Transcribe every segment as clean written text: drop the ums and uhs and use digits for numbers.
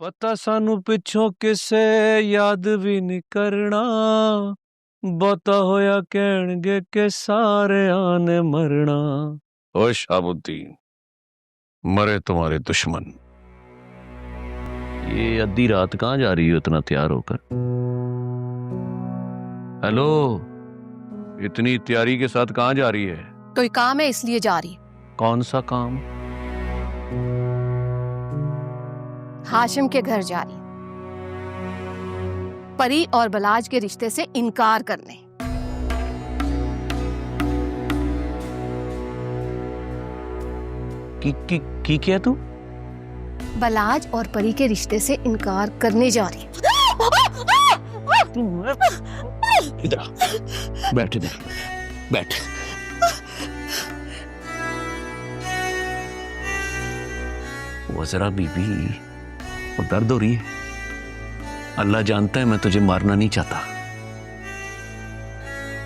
पता सानू पिछों किसे याद भी नहीं करना, बहुता होया कहणगे के सारे आने मरना। ओ शाहबुद्दीन, मरे तुम्हारे दुश्मन। ये अद्धी रात कहां जा रही हो इतना तैयार होकर? हेलो, इतनी तैयारी के साथ कहां जा रही है? कोई काम है इसलिए जा रही। कौन सा काम? हाशिम के घर जा रही, परी और बलाज के रिश्ते से इनकार करने। की क्या तू? बलाज और परी के रिश्ते से इनकार करने जा रही। इधर आ, बैठ इधर, बैठ। वो जरा बीबी, वो दर्द हो रही है। अल्लाह जानता है मैं तुझे मारना नहीं चाहता।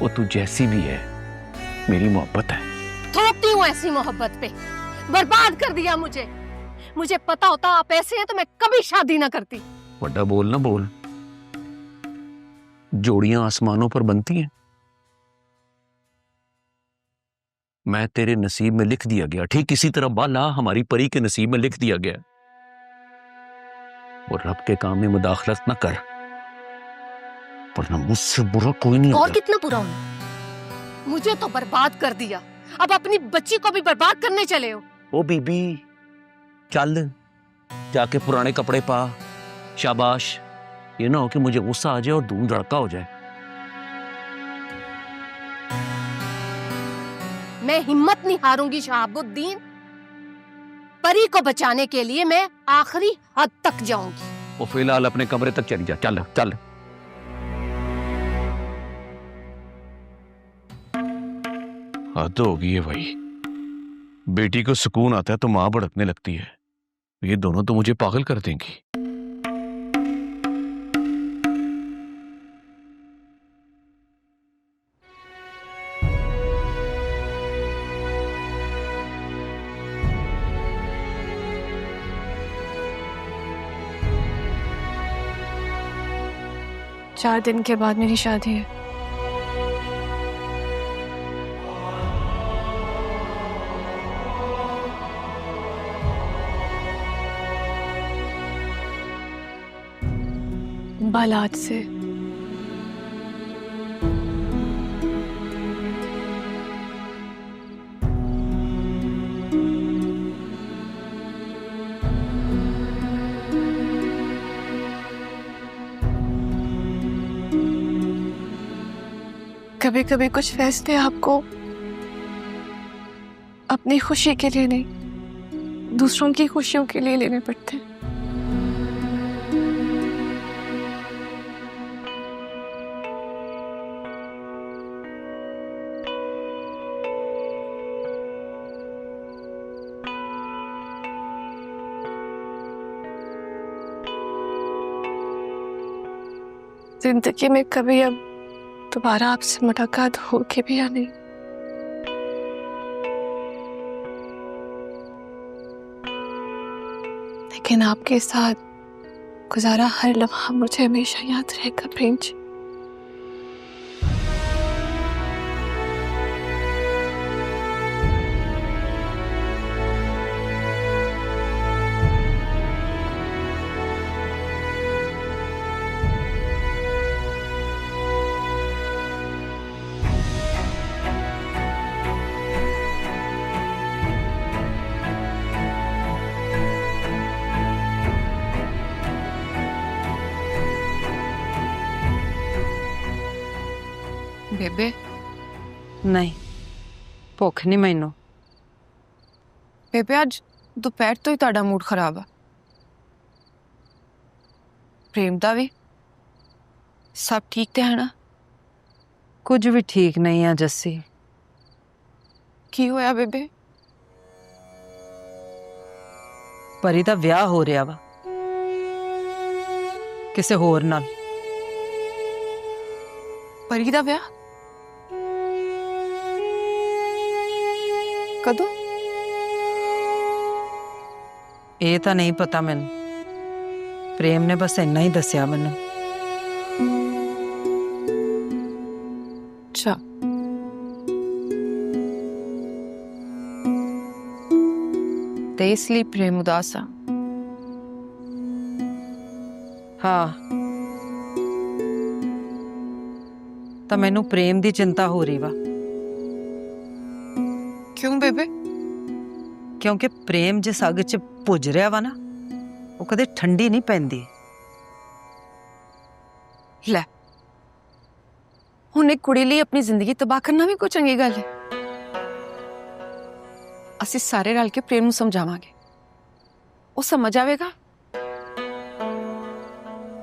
वो तू जैसी भी है मेरी मोहब्बत है। थोपती हूँ ऐसी मोहब्बत पे, बर्बाद कर दिया मुझे। मुझे पता होता आप ऐसे हैं तो मैं कभी शादी ना करती। बड़ा बोल ना बोल, जोड़ियां आसमानों पर बनती हैं। मैं तेरे नसीब में लिख दिया गया, ठीक इसी तरह बाला हमारी परी के नसीब में लिख दिया गया। और रब के काम में मुदाखलत न कर, वरना मुझसे बुरा कोई नहीं और होगा। कितना बुरा हूं? मुझे तो बर्बाद कर दिया, अब अपनी बच्ची को भी बर्बाद करने चले हो। ओ बीबी, चल जाके पुराने कपड़े पा। शाबाश, ये ना हो कि मुझे गुस्सा आ जाए और धूम धड़का हो जाए। मैं हिम्मत नहीं हारूंगी शहाबुद्दीन। परी को बचाने के लिए मैं आखिरी हद तक जाऊंगी। वो फिलहाल अपने कमरे तक चली जा। चल चल। हद हो गई है भाई। बेटी को सुकून आता है तो मां भड़कने लगती है। ये दोनों तो मुझे पागल कर देंगी। चार दिन के बाद मेरी शादी है। बालाज से। कभी कभी कुछ फैसले आपको अपनी खुशी के लिए नहीं, दूसरों की खुशियों के लिए लेने पड़ते हैं। जिंदगी में कभी अब दोबारा आपसे मुलाकात होगी भी या नहीं, लेकिन आपके साथ गुजारा हर लम्हा मुझे हमेशा याद रहेगा प्रेम जी। बेबे नहीं, भुख नहीं मैनू। बेबे आज दोपहर तो ही ਤੁਹਾਡਾ मूड खराब है। प्रेम दा भी सब ठीक ते है ना? कुछ भी ठीक नहीं है जस्सी। की होया बेबे? परी दा विआह हो रहा वा किसे होर नाल। परी दा विआह कदों? ये तो नहीं पता मैनू, प्रेम ने बस इन्ना ही दसिया मैनू। अच्छा, ते इसलिए प्रेम उदास आ। हाँ, तो मैनू प्रेम दी चिंता हो रही वा, क्यों बेबे? क्योंकि प्रेम जिस अग च भुज रहा वा ना, वो कदे ठंडी नहीं पैंदी। ले, हुण एक कुड़ी लई अपनी जिंदगी तबाह करना भी कोई चंगी गल है? असीं सारे रल के प्रेम नूं समझावांगे, वो समझ आवेगा।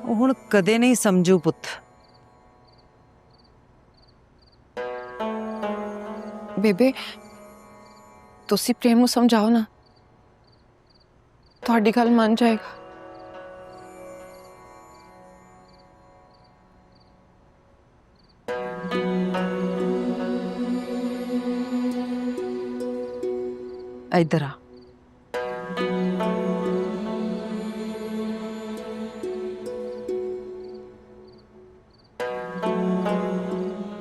वो हुण कदे नहीं समझू पुत्त। बेबे, तुसी प्रेम नूं समझाओ ना, तुहाडी गल मान जाएगा। इधर आ।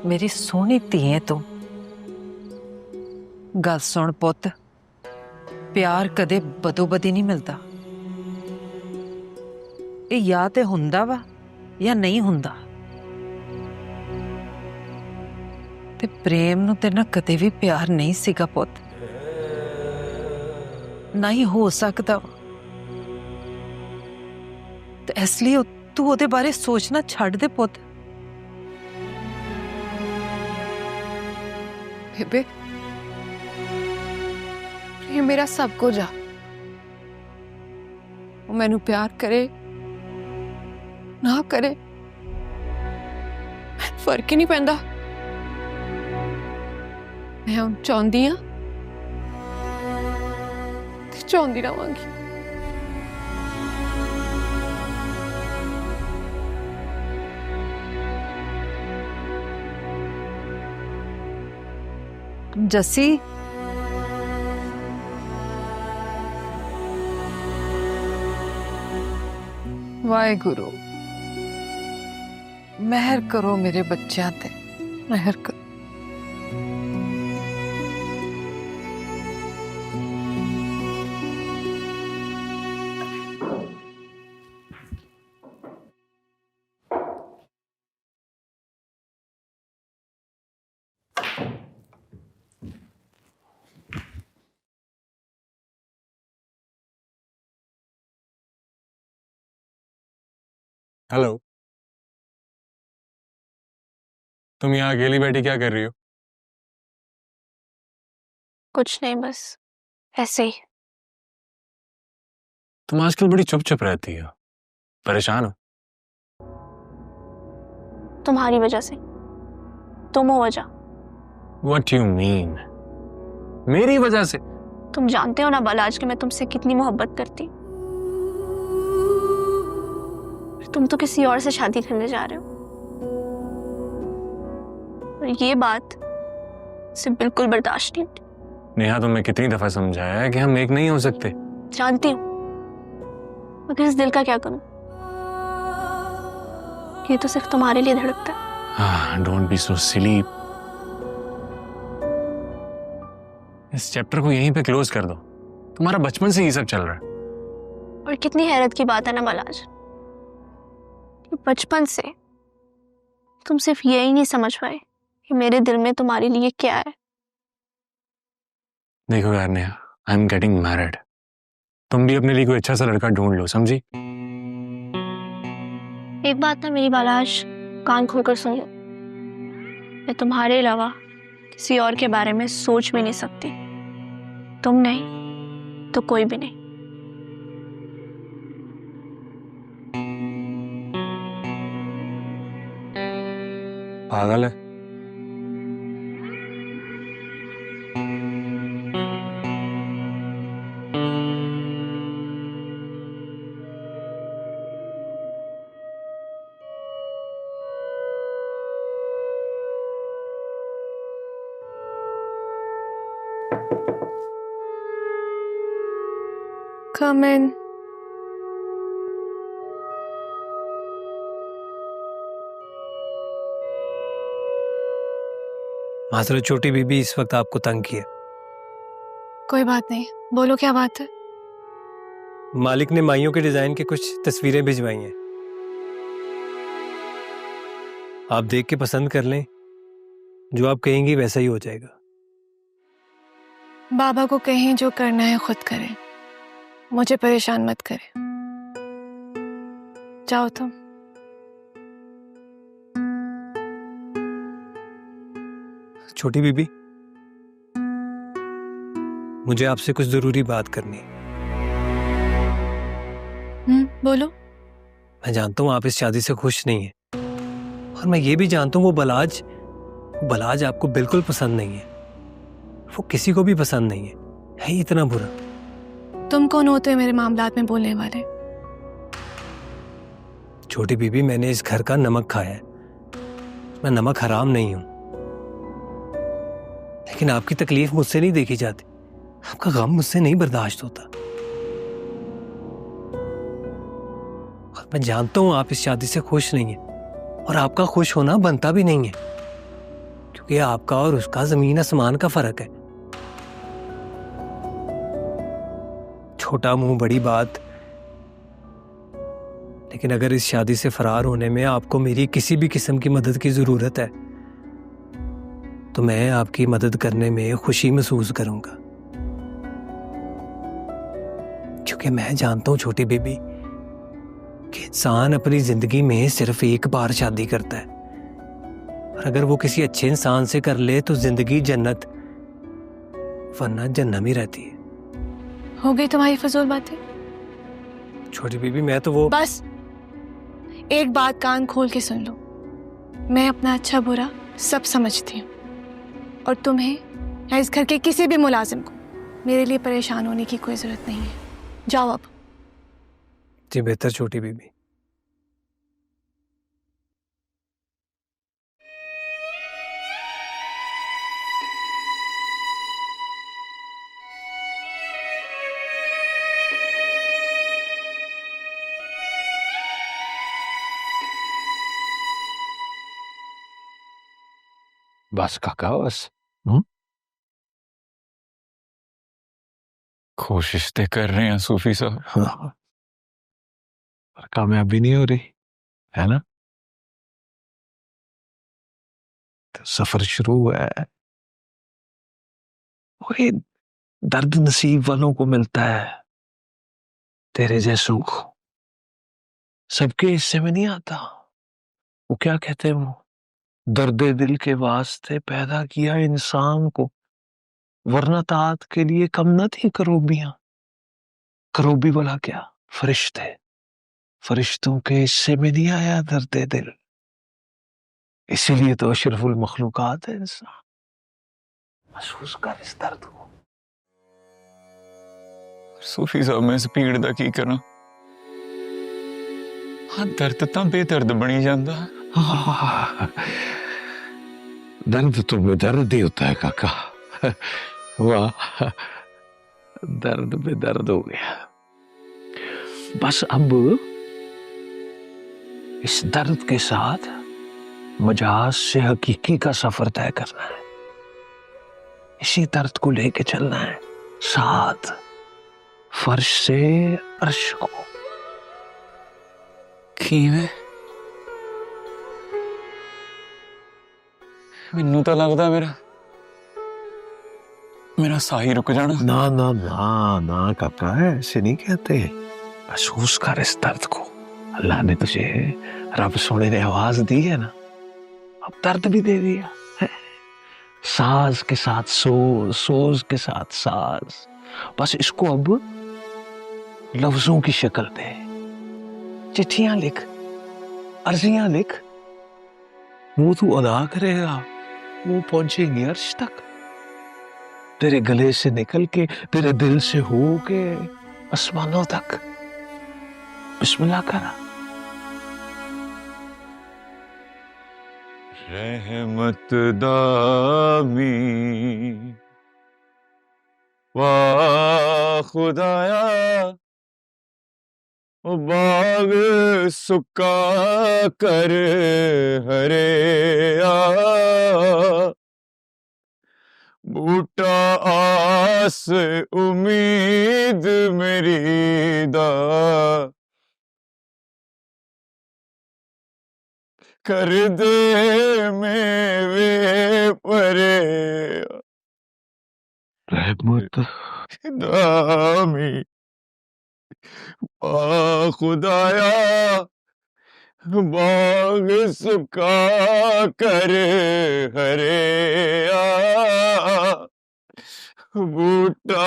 मेरी सोहनी धीए तू गल सुन पुत्त, प्यार कदे बदोबदी नहीं मिलता। ये या ते हुंदा वा या नहीं हुंदा। ते प्रेम नूं ते ना कदे भी प्यार नहीं सीगा पुत्त, ना ही हो सकता। ते इसलिए तू ओदे बारे सोचना छड़ दे पुत्त। बेबे, प्रेम मेरा सब कुछ आ। वो मैनू प्यार करे ना करे, फर्क ही नहीं पैंदा। मैं हुण चाहुंदी हां ते चाहुंदी रहांगी। जस्सी, वाहेगुरु, मेहर करो मेरे बच्चों ते, मेहर करो। हेलो, तुम यहाँ अकेली बैठी क्या कर रही हो? कुछ नहीं, बस ऐसे ही। तुम आजकल बड़ी चुप चुप रहती हो, परेशान हो? तुम्हारी वजह से। तुम हो वजह। What you mean? मेरी वजह से? तुम जानते हो ना बालाज कि मैं तुमसे कितनी मोहब्बत करती। तुम तो किसी और से शादी करने जा रहे हो, और ये बात से बिल्कुल बर्दाश्त नहीं होती। नेहा, तुम्हें कितनी दफा समझाया है कि हम एक नहीं हो सकते। जानती हूँ, मगर इस दिल का क्या करूं? ये तो सिर्फ तुम्हारे लिए धड़कता है। Don't be so silly. इस चैप्टर को यहीं पे क्लोज कर दो। तुम्हारा बचपन से ये सब चल रहा है। और कितनी हैरत की बात है ना बालाज, कि बचपन से तुम सिर्फ यही नहीं समझ पाए कि मेरे दिल में तुम्हारे लिए क्या है। देखो यार Neha, I am getting married. तुम भी अपने लिए कोई अच्छा सा लड़का ढूंढ लो, समझी? एक बात ना मेरी बालाज, कान खोलकर सुन लो। मैं तुम्हारे अलावा किसी और के बारे में सोच भी नहीं सकती। तुम नहीं तो कोई भी नहीं। पागल है? Come in. माजरो छोटी बीबी इस वक्त आपको तंग किया। कोई बात नहीं, बोलो क्या बात है। मालिक ने माइयों के डिजाइन की कुछ तस्वीरें भिजवाई हैं, आप देख के पसंद कर लें, जो आप कहेंगी वैसा ही हो जाएगा। बाबा को कहें जो करना है खुद करें, मुझे परेशान मत करें। जाओ तुम। छोटी बीबी, मुझे आपसे कुछ जरूरी बात करनी है। बोलो। मैं जानता हूं आप इस शादी से खुश नहीं हैं, और मैं ये भी जानता हूं वो बलाज आपको बिल्कुल पसंद नहीं है, वो किसी को भी पसंद नहीं है ही इतना बुरा। तुम कौन होते हो मेरे मामलात में बोलने वाले? छोटी बीबी, मैंने इस घर का नमक खाया है, मैं नमक हराम नहीं हूं, लेकिन आपकी तकलीफ मुझसे नहीं देखी जाती, आपका गम मुझसे नहीं बर्दाश्त होता। और मैं जानता हूं आप इस शादी से खुश नहीं है, और आपका खुश होना बनता भी नहीं है, क्योंकि आपका और उसका जमीन आसमान का फर्क है। छोटा मुंह बड़ी बात, लेकिन अगर इस शादी से फरार होने में आपको मेरी किसी भी किस्म की मदद की जरूरत है, तो मैं आपकी मदद करने में खुशी महसूस करूंगा, क्योंकि मैं जानता हूं छोटी बेबी कि इंसान अपनी जिंदगी में सिर्फ एक बार शादी करता है, और अगर वो किसी अच्छे इंसान से कर ले तो जिंदगी जन्नत, वरना जन्नम ही रहती है। हो गई तुम्हारी फजूल बातें? छोटी बीबी, मैं तो वो बस एक बात कान खोल के सुन लो, मैं अपना अच्छा बुरा सब समझती हूँ, और तुम्हें या इस घर के किसी भी मुलाजिम को मेरे लिए परेशान होने की कोई जरूरत नहीं है। जाओ अब। जी बेहतर छोटी बीबी। बस काका बस। कोशिश तो कर रहे हैं सूफी साहब, हाँ, पर कामयाबी नहीं हो रही है ना। तो सफर शुरू हुआ है, वही दर्द नसीब वालों को मिलता है, तेरे जैसों को सबके हिस्से में नहीं आता। वो क्या कहते हैं, वो दर्द दिल के वास्ते पैदा किया इंसान को, वरना तात के लिए कम न थी करोबियां। करोबी वाला क्या, फरिश्ते, फरिश्तों के हिस्से में नहीं आया दर्द दिल, इसीलिए तो अशरफुल मखलूकात है इंसान। महसूस कर इस दर्द को। सूफी साहब मैं इस पीड़ दा की करा। हाँ, दर्द तां बेदर्द बनी जांदा। दर्द तो बेदर्द ही होता है काका। वाह, दर्द बेदर्द हो गया। बस अब इस दर्द के साथ मजाज से हकीकी का सफर तय करना है, इसी दर्द को लेके चलना है साथ फर्श से अर्श को। किवें? मैनू तो लगदा मेरा साह ही रुक जाना। ना ना ना ना काका, ऐसे नहीं कहते। महसूस कर इस दर्द को। अल्लाह ने तुझे, रब सोने ने आवाज दी है ना, अब दर्द भी दे दिया है। साज के साथ सोज, सोज के साथ साज। बस इसको अब लफ्जों की शक्ल दे। चिट्ठियां लिख, अर्जियां लिख, वो तू अदा करेगा, वो पहुंचेगी अर्श तक, तेरे गले से निकल के, तेरे दिल से हो के आसमानों तक। बिस्मिल्लाह करा। रहमत दामी वाह खुदाया, ओ बाग सुका कर हरे आ, बूटा आस उम्मीद मेरी दा कर दे मेवे परे रहमत दामी आ खुदाया बाग सुखा कर हरे बूटा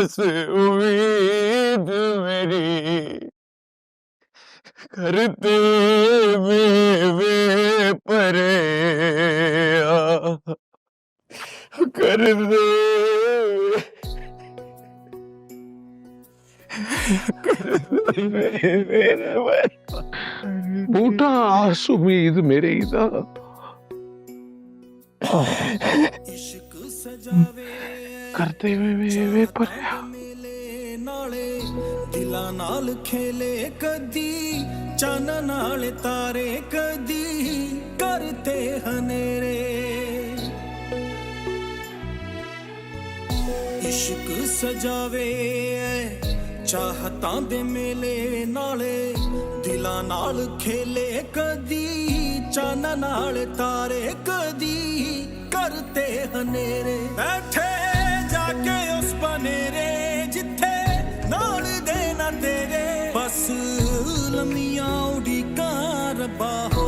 से उम्मीद मेरी करते मेवे परे कर दे बूटा आस उम्मीद मेरी दा करते वे परे दिलां नाल खेले कदी चन नाल तारे कदी करते हनेरे इश्क सजावे चाहतां दे मेले नाले दिलां नाल खेले कदी चन नाल तारे कदी करते हनेरे बैठे जाके उस बनेरे जिथे नाल देना तेरे बस लम्मियां उड़ीकां रब्बा हो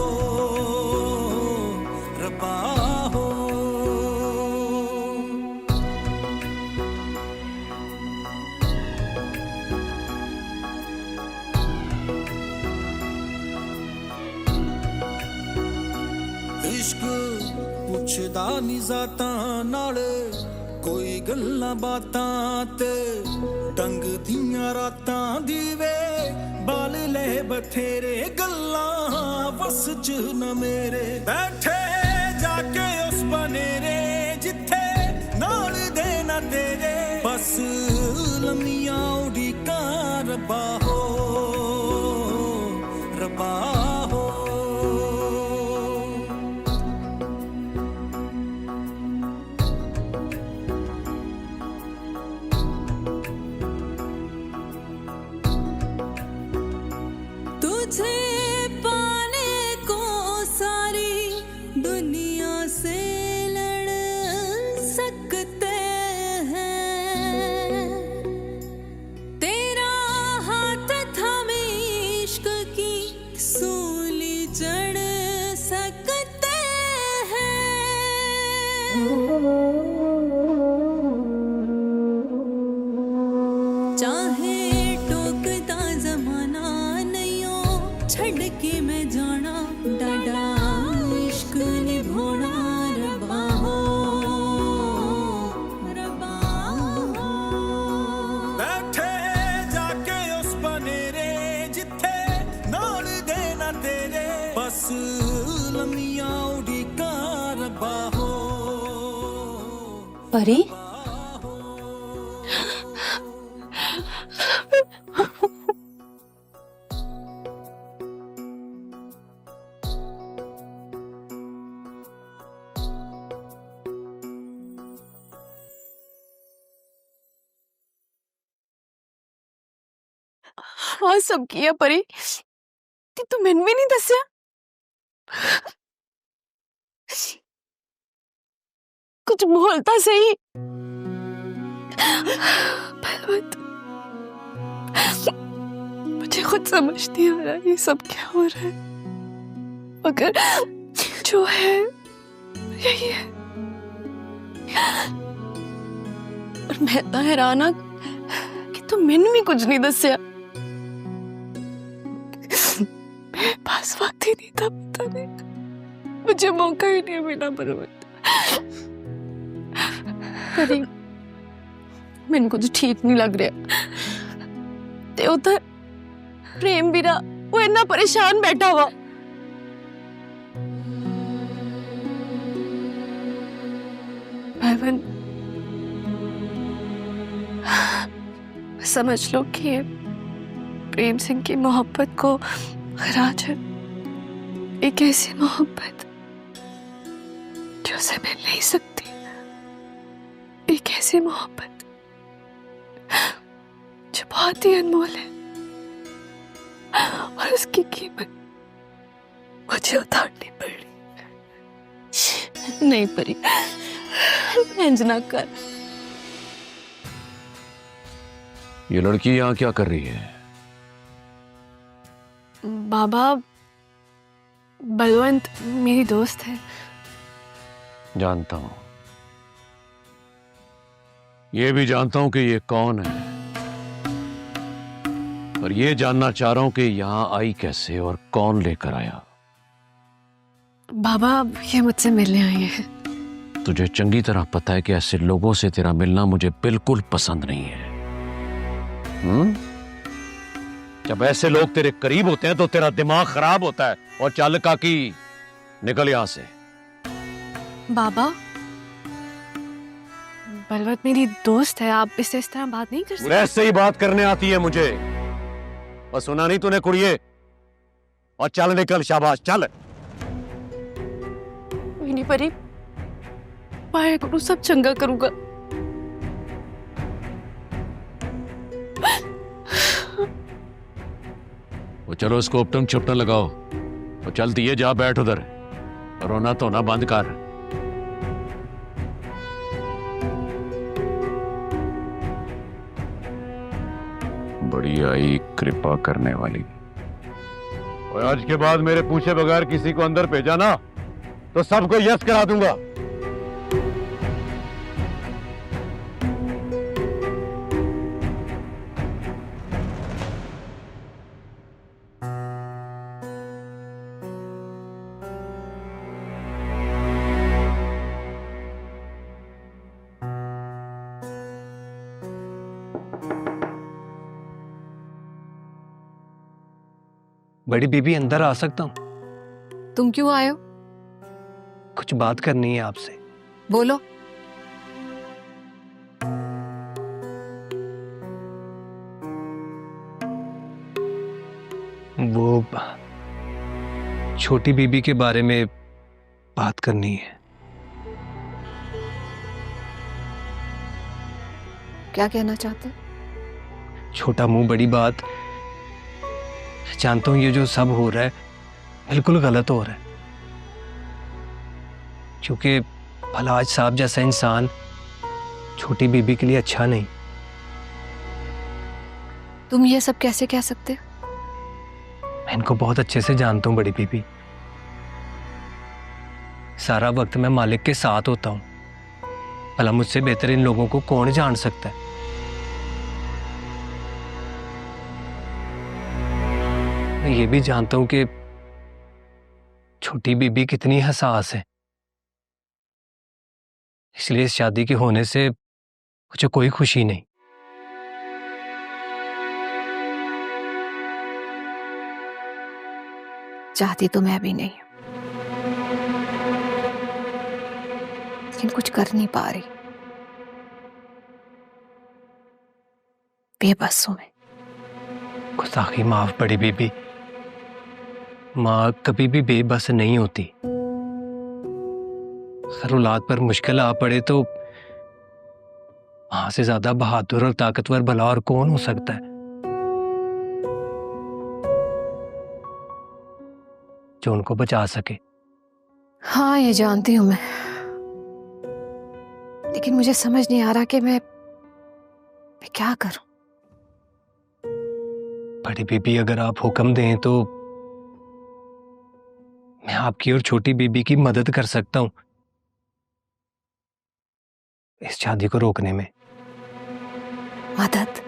रब्बा हो इश्क पुछदा नी ज़ातां नाल कोई गल्लां बातां ते डंग दियां रातां दीवे बाल ले बथेरे गल्लां वस च न मेरे बैठे जाके उस बनेरे जिथे नाल देना तेरे बस लम्मियां उड़ीकां रब्बा हो रब्बा हो तुझे पाने को सारी दुनिया से लड़ सकते हैं तेरा हाथ थामे इश्क की सूली चढ़ सकते हैं चाहे टोकता जमाना छड़ के मैं जाना डाडा इश्क निभाना रब्बा हो रब्बा हो बैठे जाके उस बनेरे जिथे नाल देना तेरे बस लम्मियां उड़ीकां रब्बा हो परी हाँ सब किया परी ते तू मैनू भी नहीं दस्या कुछ बोलता सही पहलवंत मुझे खुद समझ नहीं आ रहा ये सब क्या हो रहा है मगर जो है यही है और मैं तो हैरान हाँ कि तू मैनू भी कुछ नहीं दस्या मेरे पास वक्त ही नहीं था पता नहीं मुझे मौका ही नहीं मिला परी मैंने कुछ ठीक नहीं लग रहा ते उधर प्रेम बीरा वो इतना परेशान बैठा हुआ भाईवन समझ लो कि प्रेम सिंह की मोहब्बत को खराज है एक ऐसी मोहब्बत जो उसे मिल नहीं सकती ऐसी मोहब्बत जो बहुत ही अनमोल है और उसकी कीमत मुझे उतारनी पड़ी। नहीं परी, इंज ना कर। ये लड़की यहाँ क्या कर रही है? बाबा, बलवंत मेरी दोस्त है। जानता हूं, ये भी जानता हूं कि ये कौन है, और ये जानना चाह रहा हूं कि यहां आई कैसे और कौन लेकर आया। बाबा, ये मुझसे मिलने आई है। तुझे चंगी तरह पता है कि ऐसे लोगों से तेरा मिलना मुझे बिल्कुल पसंद नहीं है। जब ऐसे लोग तेरे करीब होते हैं तो तेरा दिमाग खराब होता है। और चल काकी, निकल यहां से। बाबा, बलवंत मेरी दोस्त है, आप इससे इस तरह बात नहीं कर सकते। ऐसे ही बात करने आती है मुझे। और सुना नहीं तूने कुड़िए? और चल निकल, शाबाश चल। नहीं परी, पाया करूँ, सब चंगा करूंगा। वो चलो, इसको उपटन छुपटन लगाओ। वो चल दिए, जा बैठ उधर। रोना धोना बंद कर। बड़ी आई कृपा करने वाली। और आज के बाद मेरे पूछे बगैर किसी को अंदर भेजा ना तो सबको यस करा दूंगा। बड़ी बीबी, अंदर आ सकता हूँ? तुम क्यों आए हो? कुछ बात करनी है आपसे। बोलो। वो छोटी बीबी के बारे में बात करनी है। क्या कहना चाहते हो? छोटा मुंह बड़ी बात। जानता हूं ये जो सब हो रहा है बिल्कुल गलत हो रहा है, क्योंकि फलाज साहब जैसा इंसान छोटी बीबी के लिए अच्छा नहीं। तुम ये सब कैसे कह सकते हो? मैं इनको बहुत अच्छे से जानता हूं बड़ी बीबी। सारा वक्त मैं मालिक के साथ होता हूं। भला मुझसे बेहतर इन लोगों को कौन जान सकता है? मैं ये भी जानता हूं कि छोटी बीबी कितनी हसास है, इसलिए इस शादी के होने से मुझे कोई खुशी नहीं। चाहती तो मैं भी नहीं हूं, लेकिन कुछ कर नहीं पा रही। बेबस हूं मैं। गुस्ताखी माफ बड़ी बीबी। माँ कभी भी बेबस नहीं होती। अगर औलाद पर मुश्किल आ पड़े तो मां से ज्यादा बहादुर और ताकतवर भला और कौन हो सकता है? जो उनको बचा सके। हाँ, ये जानती हूं मैं, लेकिन मुझे समझ नहीं आ रहा कि मैं क्या करूं। बड़ी बीबी, अगर आप हुक्म दें तो मैं आपकी और छोटी बीबी की मदद कर सकता हूं इस शादी को रोकने में। मदद?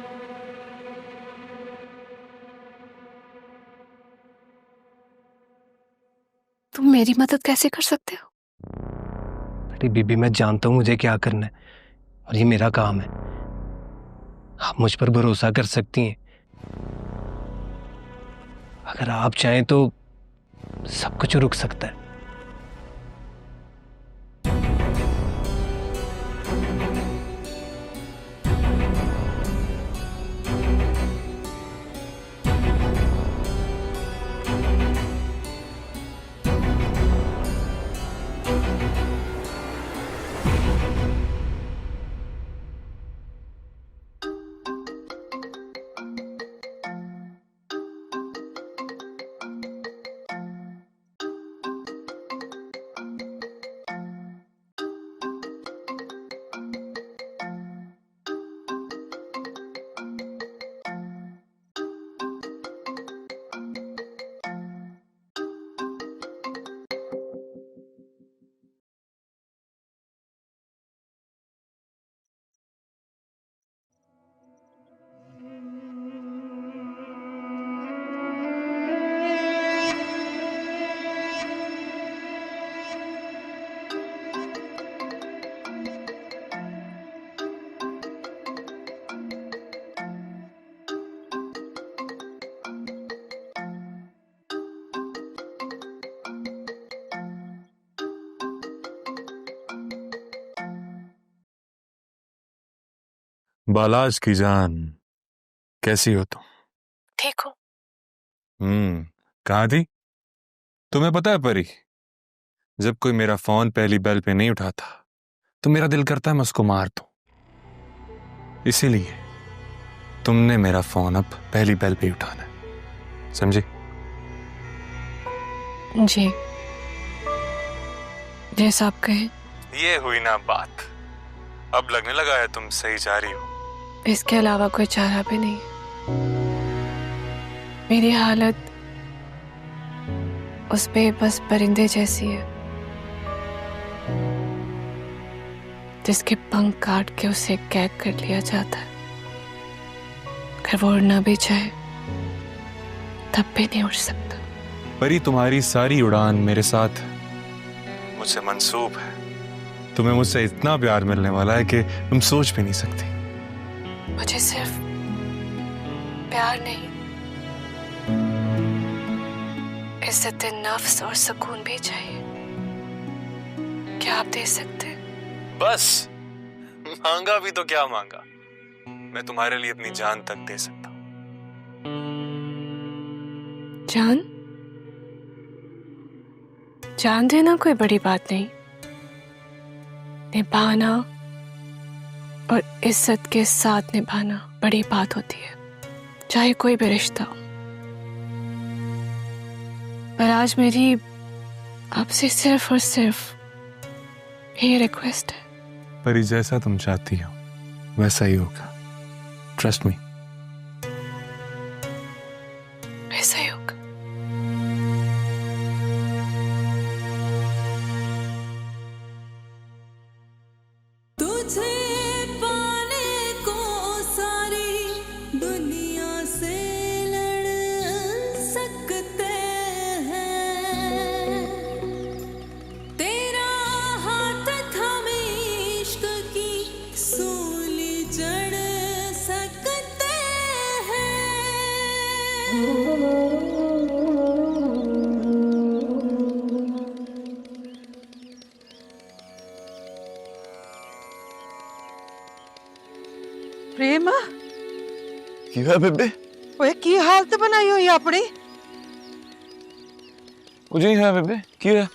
तुम मेरी मदद कैसे कर सकते हो? बड़ी बीबी, मैं जानता हूं मुझे क्या करना है और ये मेरा काम है। आप मुझ पर भरोसा कर सकती हैं। अगर आप चाहें तो सब कुछ रुक सकता है। बालाज की जान, कैसी हो तुम? ठीक हो? कहाँ थी? तुम्हें पता है परी, जब कोई मेरा फोन पहली बेल पे नहीं उठाता तो मेरा दिल करता है मैं उसको मार दूं। इसीलिए तुमने मेरा फोन अब पहली बेल पे ही उठाना है, समझी? जी, जैसा आप कहें। ये हुई ना बात, अब लगने लगा है तुम सही जा रही हो। इसके अलावा कोई चारा भी नहीं। मेरी हालत उस बेबस परिंदे जैसी है जिसके पंख काट के उसे कैद कर लिया जाता है। अगर वो उड़ना भी चाहे तब भी नहीं उड़ सकता। परी, तुम्हारी सारी उड़ान मेरे साथ मुझसे मंसूब है। तुम्हें मुझसे इतना प्यार मिलने वाला है कि तुम सोच भी नहीं सकती। मुझे सिर्फ प्यार नहीं, इज्जत नफ्स और सुकून भी चाहिए। क्या आप दे सकते हैं? बस मांगा भी तो क्या मांगा, मैं तुम्हारे लिए अपनी जान तक दे सकता हूं। जान? जान देना कोई बड़ी बात नहीं, निभाना और इज्जत के साथ निभाना बड़ी बात होती है, चाहे कोई भी रिश्ता हो। पर आज मेरी आपसे सिर्फ और सिर्फ ये रिक्वेस्ट है। परी, जैसा तुम चाहती हो वैसा ही होगा, ट्रस्ट मी। वैसा ही होगा। तुझे पाने को सारी दुनिया से लड़ सकते हैं, तेरा हाथ थामे इश्क की सूली जड़ सकते हैं। प्रेम, की है बेबे? ओए की हालत बनाई हुई अपनी? कुछ नहीं है बेबे, की है?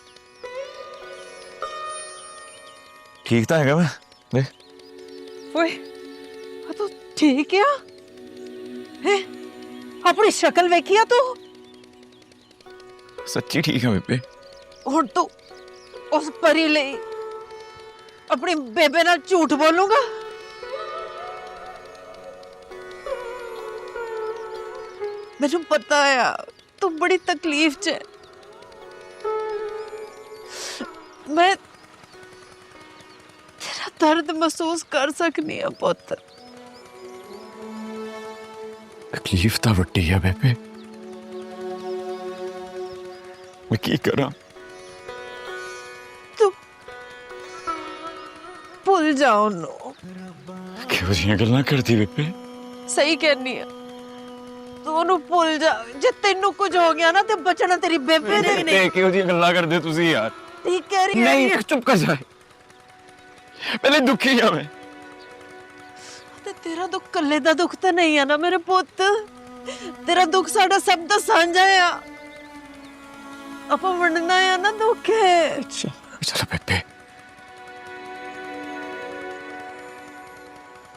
ठीक तो है मैं देख। ओए तू ठीक है? हैं? अपनी शक्ल वेखिया तू? सच्ची ठीक है बेबे। हुण तू उस परी ਲਈ अपनी बेबे नाल झूठ बोलूंगा? मैनू पता है तू बड़ी तकलीफ च है। मैं तेरा दर्द महसूस कर सकनी है पुत्र। तकलीफ तो वड्डी है बेबे, मैं की करा? तू भूल जाओ नो। किहो जिहियां गल्लां करदी बेबे? सही कहनी है, तू ओनू भूल जा। जे तेनू कुछ हो गया ना ते बचना तेरी बेबे ने भी नहीं। किहो जिहियां गल्लां करदे हो तुसी यार? ठीक कह रही है। नहीं, चुप कर जाए, पहले दुखी है मैं। ते तेरा दुख कल्ले दा दुख तो नहीं है ना मेरे पुत, तेरा दुख साडा सब दा सांझा है। ਆਪਾਂ ਵੰਡਣਾ ਹੈ ਨਾ ਦੁੱਖ ਹੈ। चलो बेबे,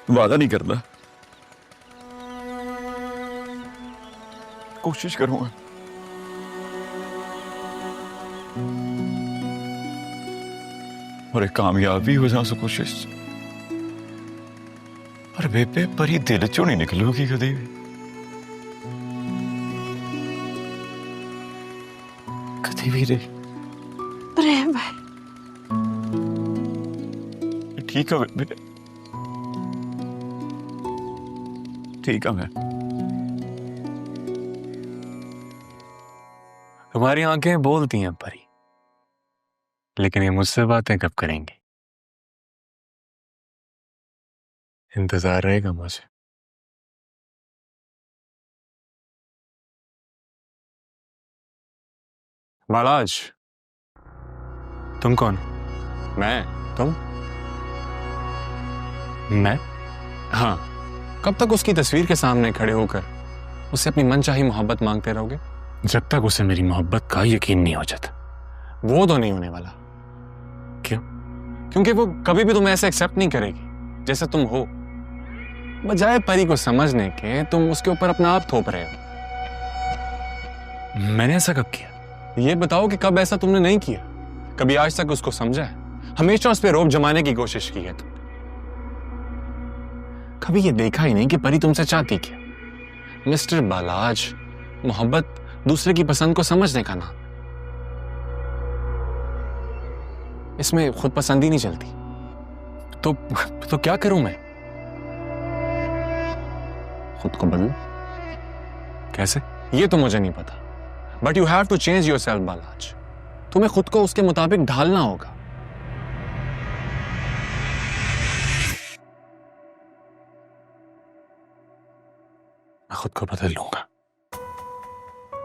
वादा नहीं करना, कोशिश करूंगा। और एक कामयाब भी हो जाऊं कोशिश। पर बेबे, परी दिल चों नहीं निकलूगी कभी भी, कभी भी नहीं। प्रेम है। ठीक है बेबे, ठीक है। मैं तुम्हारी आंखें बोलती हैं परी, लेकिन ये मुझसे बातें कब करेंगी? इंतजार रहेगा मुझे। बालाज, तुम कौन? मैं? तुम? मैं? हाँ, कब तक उसकी तस्वीर के सामने खड़े होकर उससे अपनी मनचाही मोहब्बत मांगते रहोगे? जब तक उसे मेरी मोहब्बत का यकीन नहीं हो जाता। वो तो नहीं होने वाला। क्यों? क्योंकि वो कभी भी तुम्हें ऐसे एक्सेप्ट नहीं करेगी जैसे तुम हो। बजाय परी को समझने के तुम उसके ऊपर अपना आप थोप रहे हो। मैंने ऐसा कब किया? ये बताओ कि कब ऐसा तुमने नहीं किया? कभी आज तक उसको समझा है? हमेशा उस पर रोब जमाने की कोशिश की है तुमने। कभी ये देखा ही नहीं कि परी तुमसे चाहती क्या? मिस्टर बालाज, मोहब्बत दूसरे की पसंद को समझने का नाम। इसमें खुद पसंद ही नहीं चलती। तो क्या करूं मैं? खुद को बदलूं? कैसे? ये तो मुझे नहीं पता। But you have to change yourself बालाज। तुम्हें खुद को उसके मुताबिक ढालना होगा। मैं खुद को बदल लूंगा।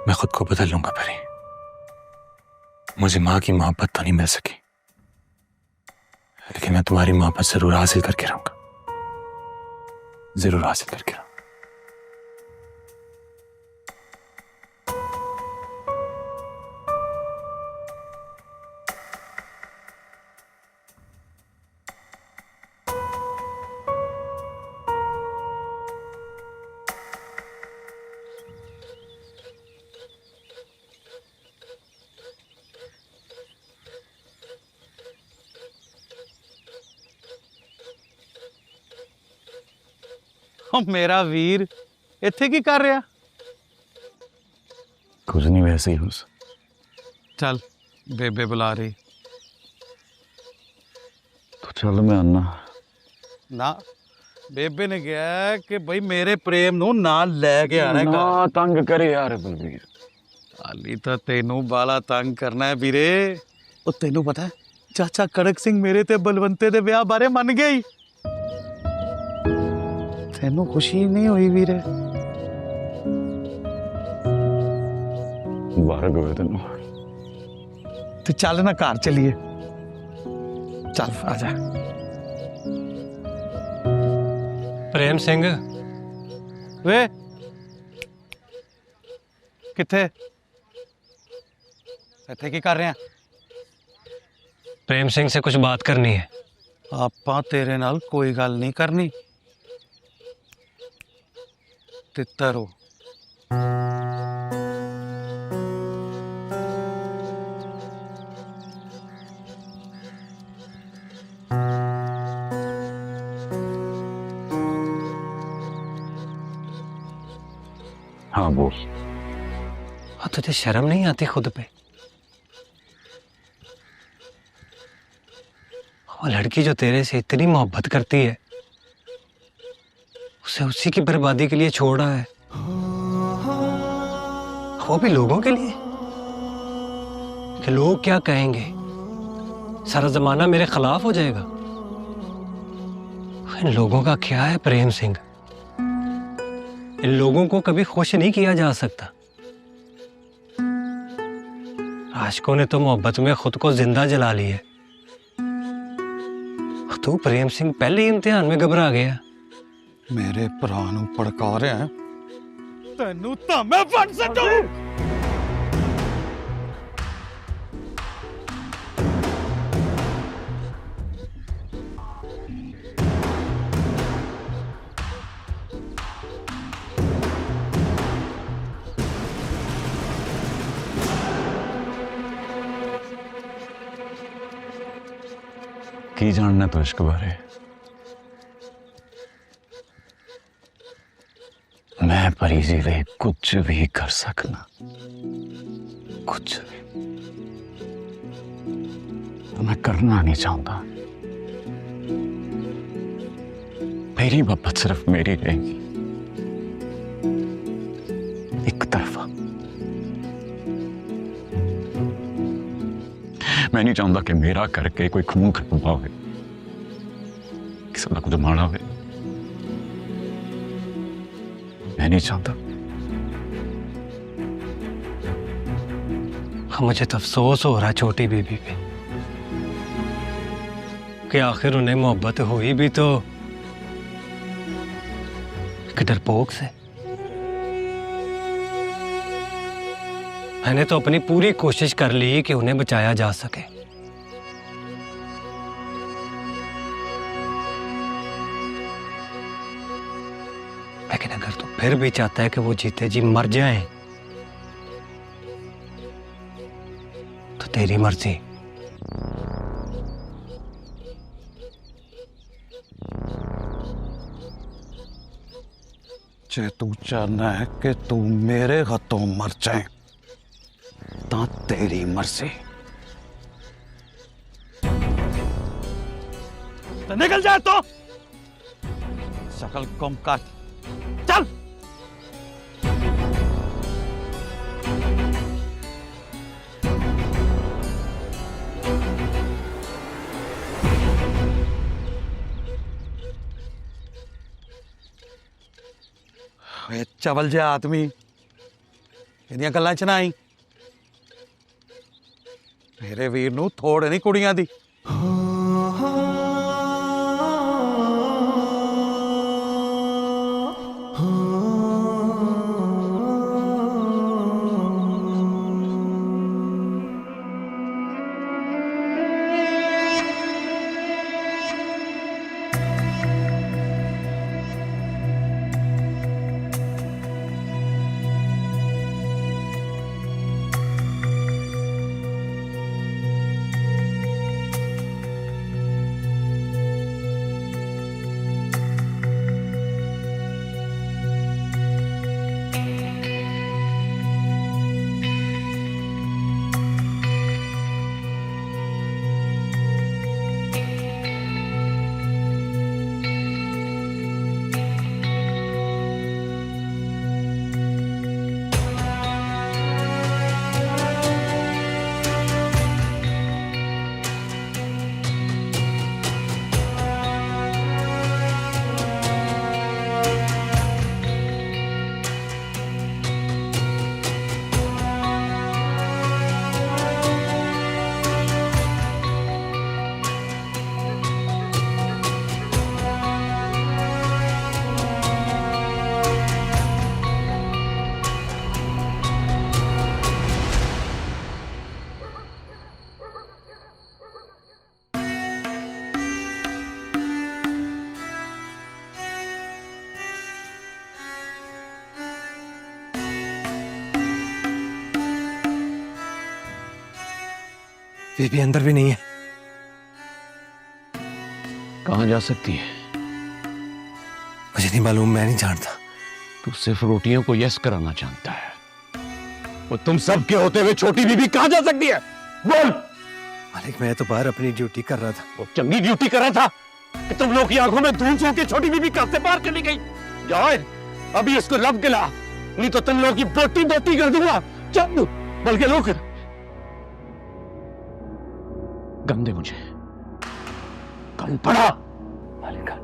मैं खुद को बदल लूंगा परी। मुझे मां की मोहब्बत तो नहीं मिल सकी, लेकिन मैं तुम्हारी मोहब्बत जरूर हासिल करके रहूंगा। जरूर हासिल करके रहूंगा। मेरा वीर इत्थे की कर रहा? कुछ नहीं, वैसे ही बस। चल, बेबे बुला रही। तो चल मैं आना। ना, बेबे ने कहा कि भाई मेरे प्रेम नू नाल लेके आना है ना घर। तंग करे यार बलबीर। हाली तो तेनू बाला तंग करना है वीरे। ਉਹ ਤੈਨੂੰ ਪਤਾ ਹੈ ਚਾਚਾ ਕੜਕ ਸਿੰਘ ਮੇਰੇ ਤੇ ਬਲਵੰਤੇ ਦੇ ਵਿਆਹ ਬਾਰੇ ਮੰਨ ਗਿਆ ਹੀ। ਤੈਨੂੰ ਖੁਸ਼ੀ ਨਹੀਂ ਹੋਈ ਵੀਰੇ? बारह गए तेन ਤੇ ਚੱਲ ਨਾ ਘਰ ਚਲੀਏ। ਚੱਲ ਆ ਜਾ। प्रेम सिंह, ਵੇ ਕਿੱਥੇ? ਇੱਥੇ ਕੀ ਕਰ ਰਿਹਾ? प्रेम सिंह से कुछ बात करनी है। ਆਪਾਂ ਤੇਰੇ ਨਾਲ ਕੋਈ ਗੱਲ ਨਹੀਂ ਕਰਨੀ। ਤਿੱਤਰ ਹੋ। हाँ बोल। हाँ, तुझे शर्म नहीं आती खुद पे? वो लड़की जो तेरे से इतनी मोहब्बत करती है, उसे उसी की बर्बादी के लिए छोड़ा है, वो भी लोगों के लिए। कि लोग क्या कहेंगे, सारा जमाना मेरे खिलाफ हो जाएगा। इन लोगों का क्या है प्रेम सिंह? इन लोगों को कभी खुश नहीं किया जा सकता। आशिकों ने तो मोहब्बत में खुद को जिंदा जला ली है। तू प्रेम सिंह पहले ही इम्तिहान में घबरा गया। मेरे भरा नू भड़का रहा है। तेनू तां मैं फड़ सटू। की जानना तो इश्क बारे? मैं परी जी वे कुछ भी कर सकना, कुछ भी। मैं करना नहीं चाहता। मेरी मोहब्बत सिर्फ मेरी रहेगी, एक तरफा। मैं नहीं चाहता कि मेरा करके कोई खून खराबा हो, किसी का कुछ माड़ा हो। मैं नहीं चाहता। मुझे तो अफसोस हो रहा छोटी बीबी पे कि आखिर उन्हें मोहब्बत हुई भी तो एक डरपोक से। मैंने तो अपनी पूरी कोशिश कर ली कि उन्हें बचाया जा सके, लेकिन अगर तू फिर भी चाहता है कि वो जीते जी मर जाएं, तो तेरी मर्जी। जे तू चाहना है कि तू मेरे हाथों मर जाए तो तेरी मर्जी। तो निकल जाए तो सकल कम काट चल। चवल जे आदमी इन्दियां गल्लां च ना आई। मेरे वीर नूं थोड़ नहीं कुड़ियां दी। बीबी अंदर भी नहीं है। कहां जा सकती है? मुझे नहीं मालूम, मैं नहीं जानता। तू सिर्फ रोटियों को यस कराना जानता है। वो तुम सब के होते हुए छोटी बीबी कहां जा सकती है? बोल। मालिक मैं तो बाहर अपनी ड्यूटी कर रहा था। वो चंगी ड्यूटी कर रहा था कि तुम लोग की आंखों में धूल सो के छोटी बीबी कहां से बाहर चली गई? जाओ अभी इसको लब गिला, नहीं तो तुम लोग की बोटी बोटी कर दूंगा। चल बल्कि लोग गम दे मुझे, कल पड़ा। मालिक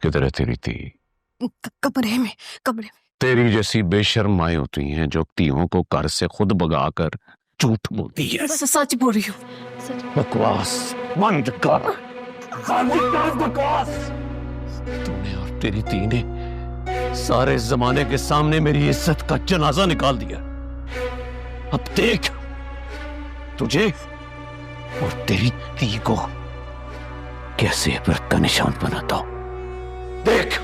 किधर है तेरी ती? कमरे में, कमरे में। तेरी जैसी बेशर्म माएं होती हैं जो तियों को घर से खुद भगाकर झूठ बोलती है। सच बोल रही हूँ। बकवास बंद कर, बकवास। तूने और तेरी ती ने सारे जमाने के सामने मेरी इज्जत का जनाजा निकाल दिया। अब देख तुझे और तेरी ती को कैसे इबरत का निशान बनाता हूं। देख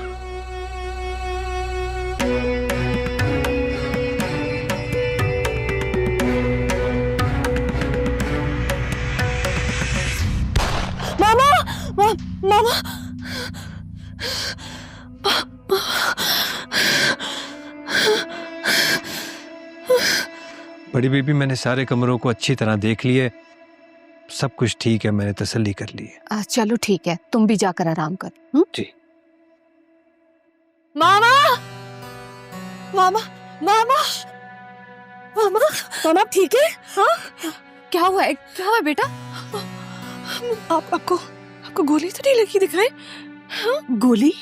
बड़ी बीबी, मैंने सारे कमरों को अच्छी तरह देख लिए, सब कुछ ठीक है, मैंने तसल्ली कर ली है। चलो ठीक है, तुम भी जाकर आराम कर। जी। मामा मामा मामा मामा मामा ठीक है? हाँ क्या हुआ है? क्या हुआ बेटा? आपको गोली तो नहीं लगी दिख रही? हाँ? गोली?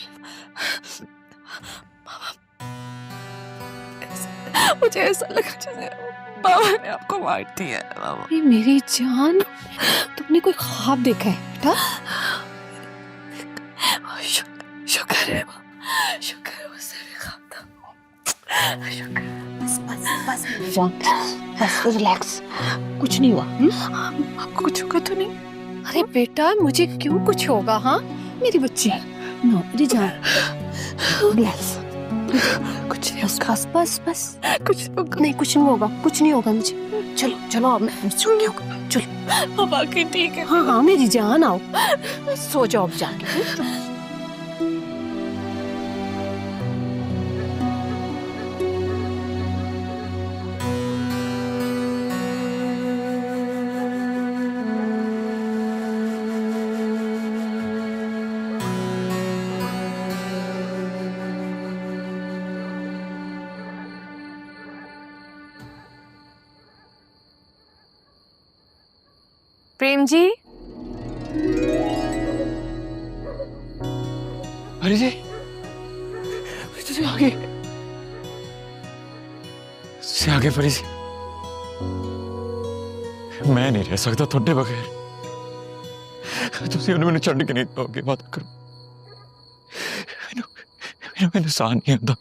मुझे ऐसा लगा जैसे बाबा ने आपको मार दिया है। मामा, मेरी जान, तुमने कोई ख्वाब देखा है बेटा? शुक्र है मामा, शुक्र है, मुझसे भी ख्वाब था। शुक्र। बस रिलैक्स, कुछ नहीं हुआ। आपको कुछ होगा तो नहीं? अरे बेटा, मुझे क्यों कुछ होगा? हाँ मेरी बच्ची, नो मेरी जान, रिलैक्स, कुछ नहीं बस बस बस बस, कुछ होगा नहीं कुछ नहीं होगा, कुछ नहीं होगा मुझे। चलो चलो अब मैं चलो अब आके ठीक है। हाँ हाँ मेरी जान, आओ सो जाओ अब जाके। प्रेम जी, अरे जी तुझे आगे से आगे परी जी, मैं नहीं रह सकता थोड़े बगैर। तुम मैंने छड़ के नहीं दोगे, बात करो। मैंने साह नहीं आता,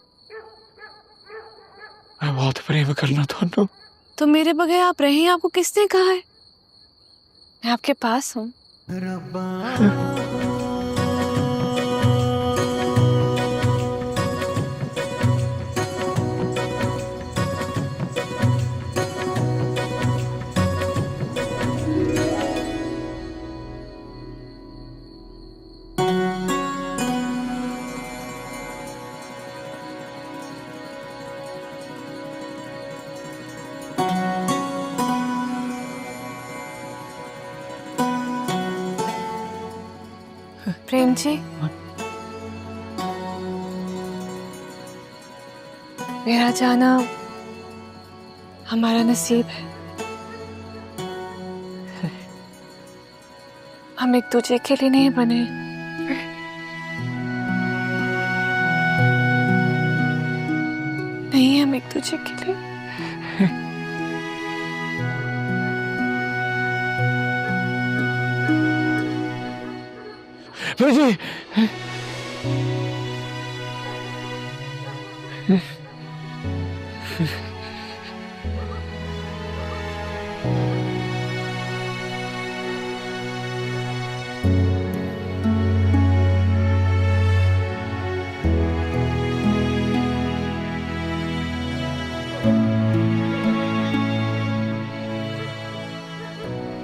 मैं बहुत प्रेम करना थानू। तो मेरे बगैर आप रहे, आपको किसने कहा है? मैं आपके पास हूँ। प्रेम जी, मेरा जाना हमारा नसीब है। हम एक दूसरे के लिए नहीं बने, नहीं हम एक दूसरे के लिए। परी जी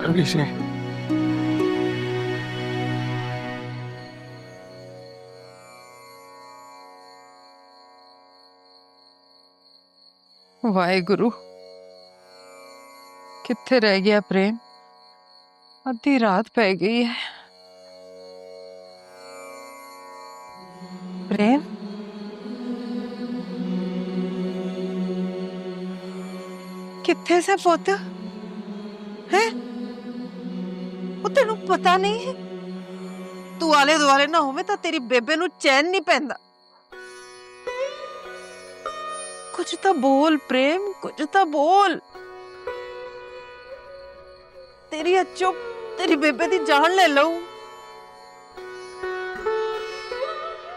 परी जी वाहेगुरु, कित्थे रह गया प्रेम? अद्धी रात पै गई है। प्रेम, कित्थे से पुत है? वो तेनू पता नहीं है? तू आले दुआले ना होवे तां तेरी बेबे नू चैन नहीं पैंदा। कुछ तो बोल प्रेम, कुछ तो बोल। तेरी अच्छो तेरी बेबे दी जान ले लूं।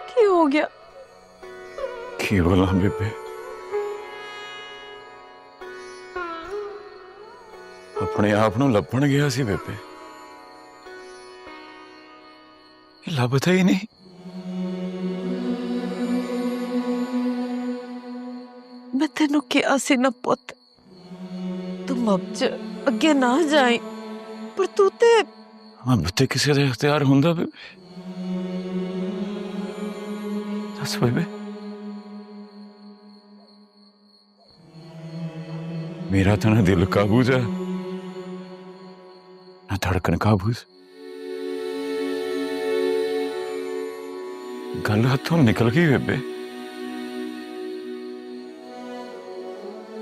की हो गया? की बोला बेबे? अपने आप नू लभण गया सी बेबे, लभदा ही नहीं। मैं तेनू क्या सी ना पुत, तुम अब अगे ना जाए, पर तू ते अब ते किसी का इख्तियार हुंदा बेबे? दस बेबे मेरा तो ना दिल काबू जा ना धड़कन काबू। गल हाथों निकल गई बेबे,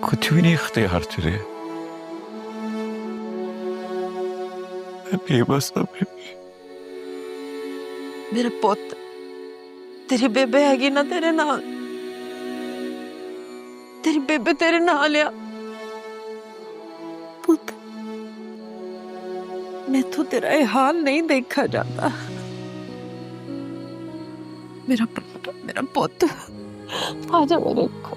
कुछ भी नहीं इख्तियार च रहे। मैं बेबस हाँ बेबे। मेरा पुत, तेरी बेबे हैगी ना तेरे नाल, तेरी बेबे तेरे नाल आ। पुत, मैथों तेरा ये हाल नहीं देखा जाता। मेरा पुत, आजा मेरे को।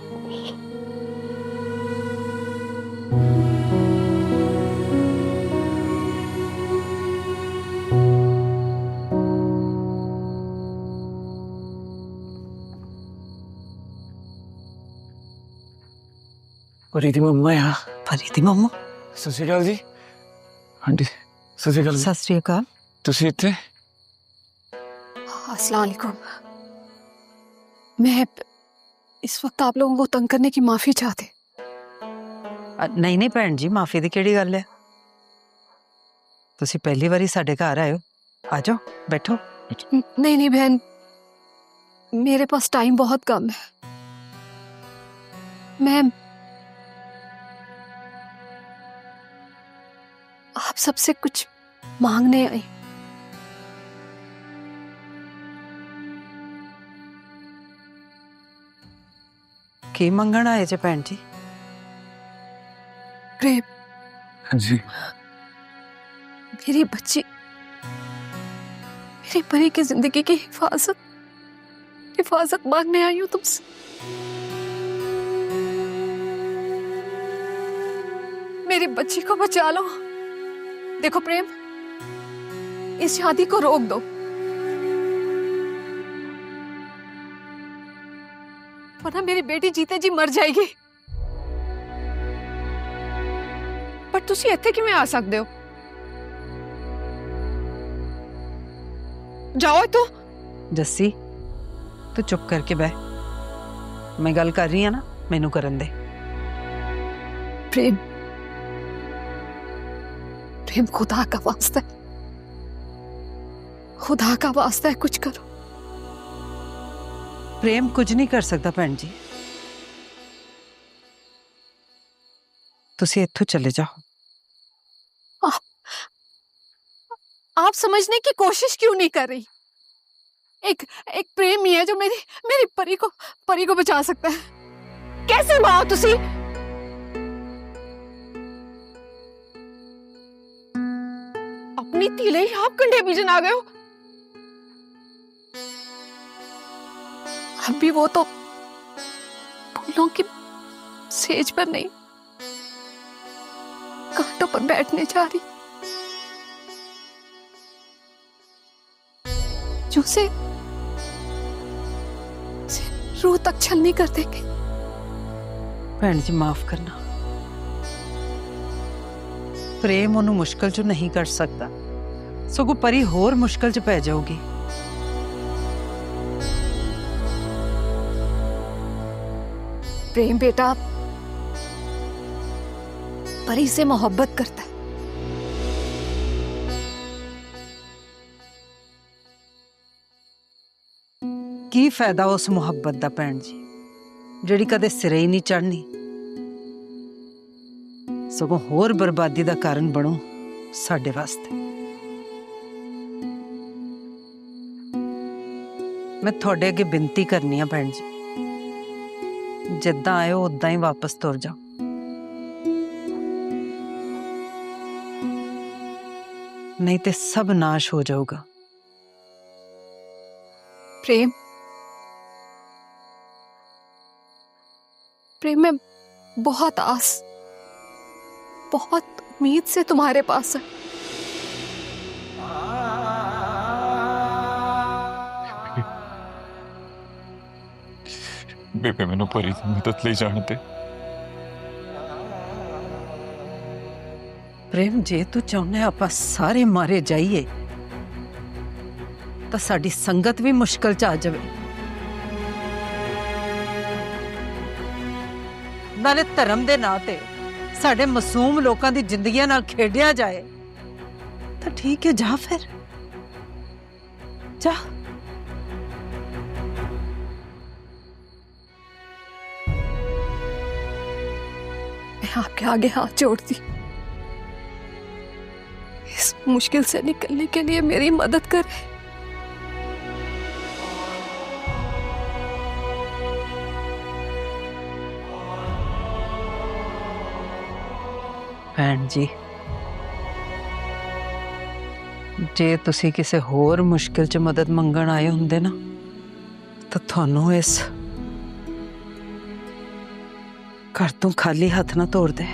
परी दी मम्मा यहाँ। परी दी मम्मा। सत श्री अकाल जी। आंटी सत श्री अकाल। सत श्री अकाल। तुसी इत्थे? अस्सलाम वालेकुम। मैं इस वक्त आप लोगों को तंग करने की माफी चाहते। नहीं नहीं भैन जी, माफी दी केड़ी गल है। तुसी पहली बारी साडे घर आए हो, आ जाओ बैठो। नहीं नहीं बहन, मेरे पास टाइम बहुत कम है। मैं आप सबसे कुछ मांगने आई। की मंगण आए जे भैन जी? प्रेम, हाँ जी। मेरी बच्ची, मेरी परी की जिंदगी की हिफाजत मांगने आई हूँ तुमसे। मेरी बच्ची को बचा लो। देखो प्रेम, इस शादी को रोक दो, वरना मेरी बेटी जीते जी मर जाएगी। पर तुसी इत्थे किवें आ सकदे हो? जाओ तो। जस्सी, तू चुप करके बह। मैं गल कर रही हूं ना, मैनू करन दे। प्रेम, प्रेम खुदा का वास्ता है, खुदा का वास्ता है, कुछ करो। प्रेम कुछ नहीं कर सकता भैन जी, तुसी इत्थों चले जाओ। आप समझने की कोशिश क्यों नहीं कर रही? एक प्रेम ही है जो मेरी परी को बचा सकता है। कैसे माओ तुसी? अपनी तीले ही आप कंधे बीजन आ गए हो। अभी वो तो फूलों की सेज पर नहीं, कांटों पर बैठने जा रही, जो से रूह तक छलनी कर देंगे। भैन जी माफ करना, प्रेम ओनू मुश्किल चो नहीं कर सकता, सगों परी होर मुश्किल च पै जाओगी। प्रेम बेटा परी से मोहब्बत करता है। की फायदा उस मुहब्बत दा भैन जी, जिहड़ी कदे सिरे ही नहीं चढ़नी, सगों होर बर्बादी दा कारण बनो साडे वास्ते। मैं थोड़े अगे बिनती करनी है भैन जी, जिद्दां आए हो उद्दां ही वापस तुर जाओ। नहीं ते सब नाश हो जाऊगा। प्रेम, प्रेम में बहुत आस, बहुत उम्मीद से तुम्हारे पास है। बेबे मैनू परी दी मदद ले जान दे। प्रेम, जे तू चाहना आपां सारे मारे जाइए तो साडी संगत भी मुश्किल च आ जावे। नाले धर्म दे नां ते साडे मासूम लोकां दी जिंदगियां नाल खेडिया जाए तो ठीक है, जा फिर जा। मैं आपके आगे हाथ जोड़ती हूँ। इस मुश्किल से निकलने के लिए मेरी मदद करें। भैन जी, जे तुसी किसी होर मुश्किल च मदद मंगण आए हुंदे ना तो थानू इस घर तो खाली हाथ ना तोड़ दे।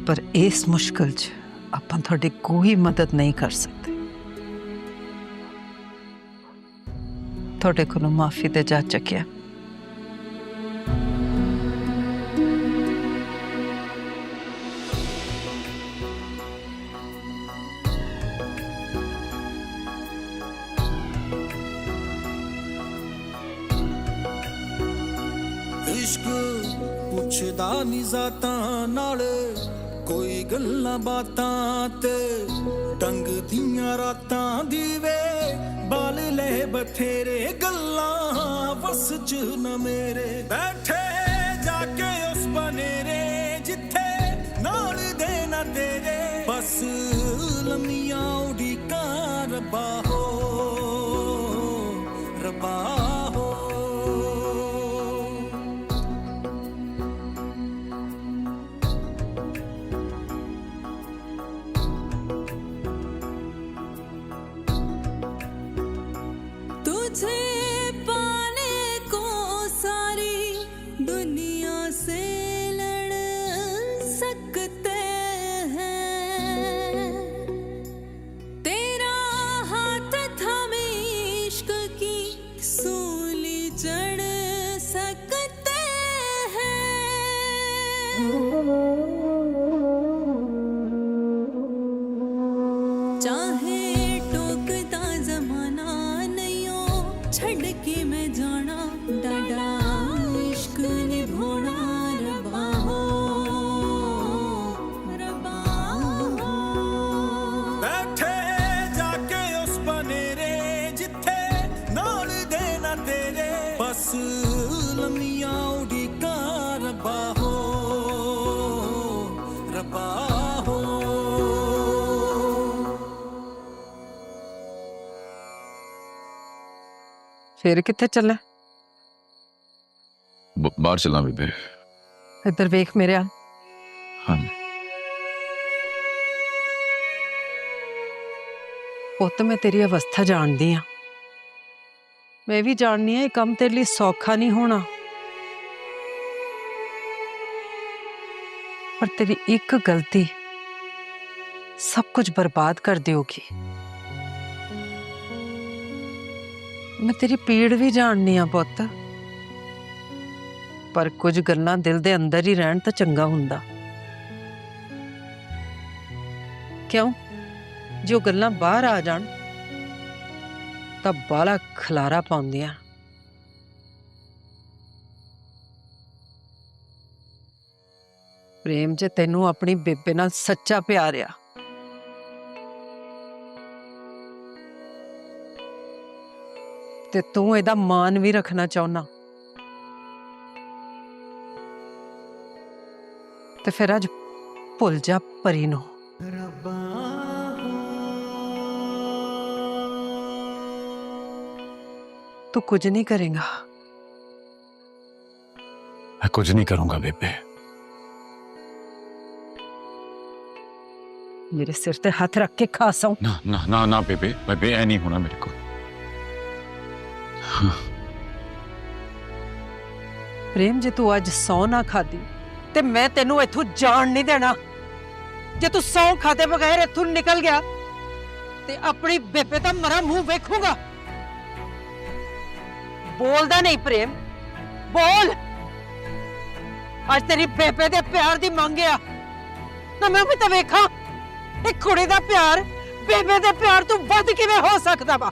पर इस मुश्किल च आपां तुहाडी कोई मदद नहीं कर सकते। थोड़े को माफी दे जा चुकिया। इश्क पुछदा नी जातां नाल कोई गल्लां बातां ते टंग दियां रातां दी वे बाल ले बथेरे गल्लां वस च न मेरे बैठे जाके उस बनेरे जिथे नाल दे ना तेरे बस लम्मियां उड़ीकां रब्बा हो रब्बा हो। तुझे पाने को सारी दुनिया से लड़ सकते हैं, तेरा हाथ थामे इश्क की सूली चढ़ सकते हैं। चाहे टोकता जमाना छड़ के मैं जाना डाडा इश्क निभाना रब्बा हो रब्बा हो। बैठे जाके उस बनेरे जिथे नाल दे ना तेरे बस लम्मियां उड़ीकां रब्बा हो रब्बा हो। फिर किथे चला? बाहर चलना बेबे। इधर वेख मेरे आ। हाँ पुत्त, मैं तेरी अवस्था जानदी हाँ। मैं भी जाननी है काम तेरे लिए सौखा नहीं होना, पर तेरी एक गलती सब कुछ बर्बाद कर देगी। मैं तेरी पीड़ भी जाननी आ पुत्त, पर कुछ गल्लां दिल दे अंदर ही रहन तो चंगा हुंदा। क्यों? जो गल्लां बाहर आ जान तां बाला खलारा पाउंदियां। प्रेम जे तैनू अपनी बेबे नाल सच्चा प्यार आ ते तू एदा मान भी रखना चाहना, ते फिर अज भुल जा परी नू। तू कुछ नहीं करेगा। मैं कुछ नहीं करूंगा बेबे। मेरे सिर ते हाथ रख के खा सौ। ना ना ना ना बेबे, बेबे ऐ नहीं होना मेरे को। प्रेम, जे तू अज सौ ना खादी ते मैं तेनू इथों जान नहीं देना। जे तू सौ खाते बगैर इथों निकल गया ते अपनी बेबे दा मरा मुंह वेखूंगा। बोलदा नहीं प्रेम, बोल। आज तेरी बेबे दे प्यार दी मंग आ ना, मैं भी तो वेखा एक कुड़ी दा प्यार बेबे दे प्यार तू वध किवें हो सकदा वा।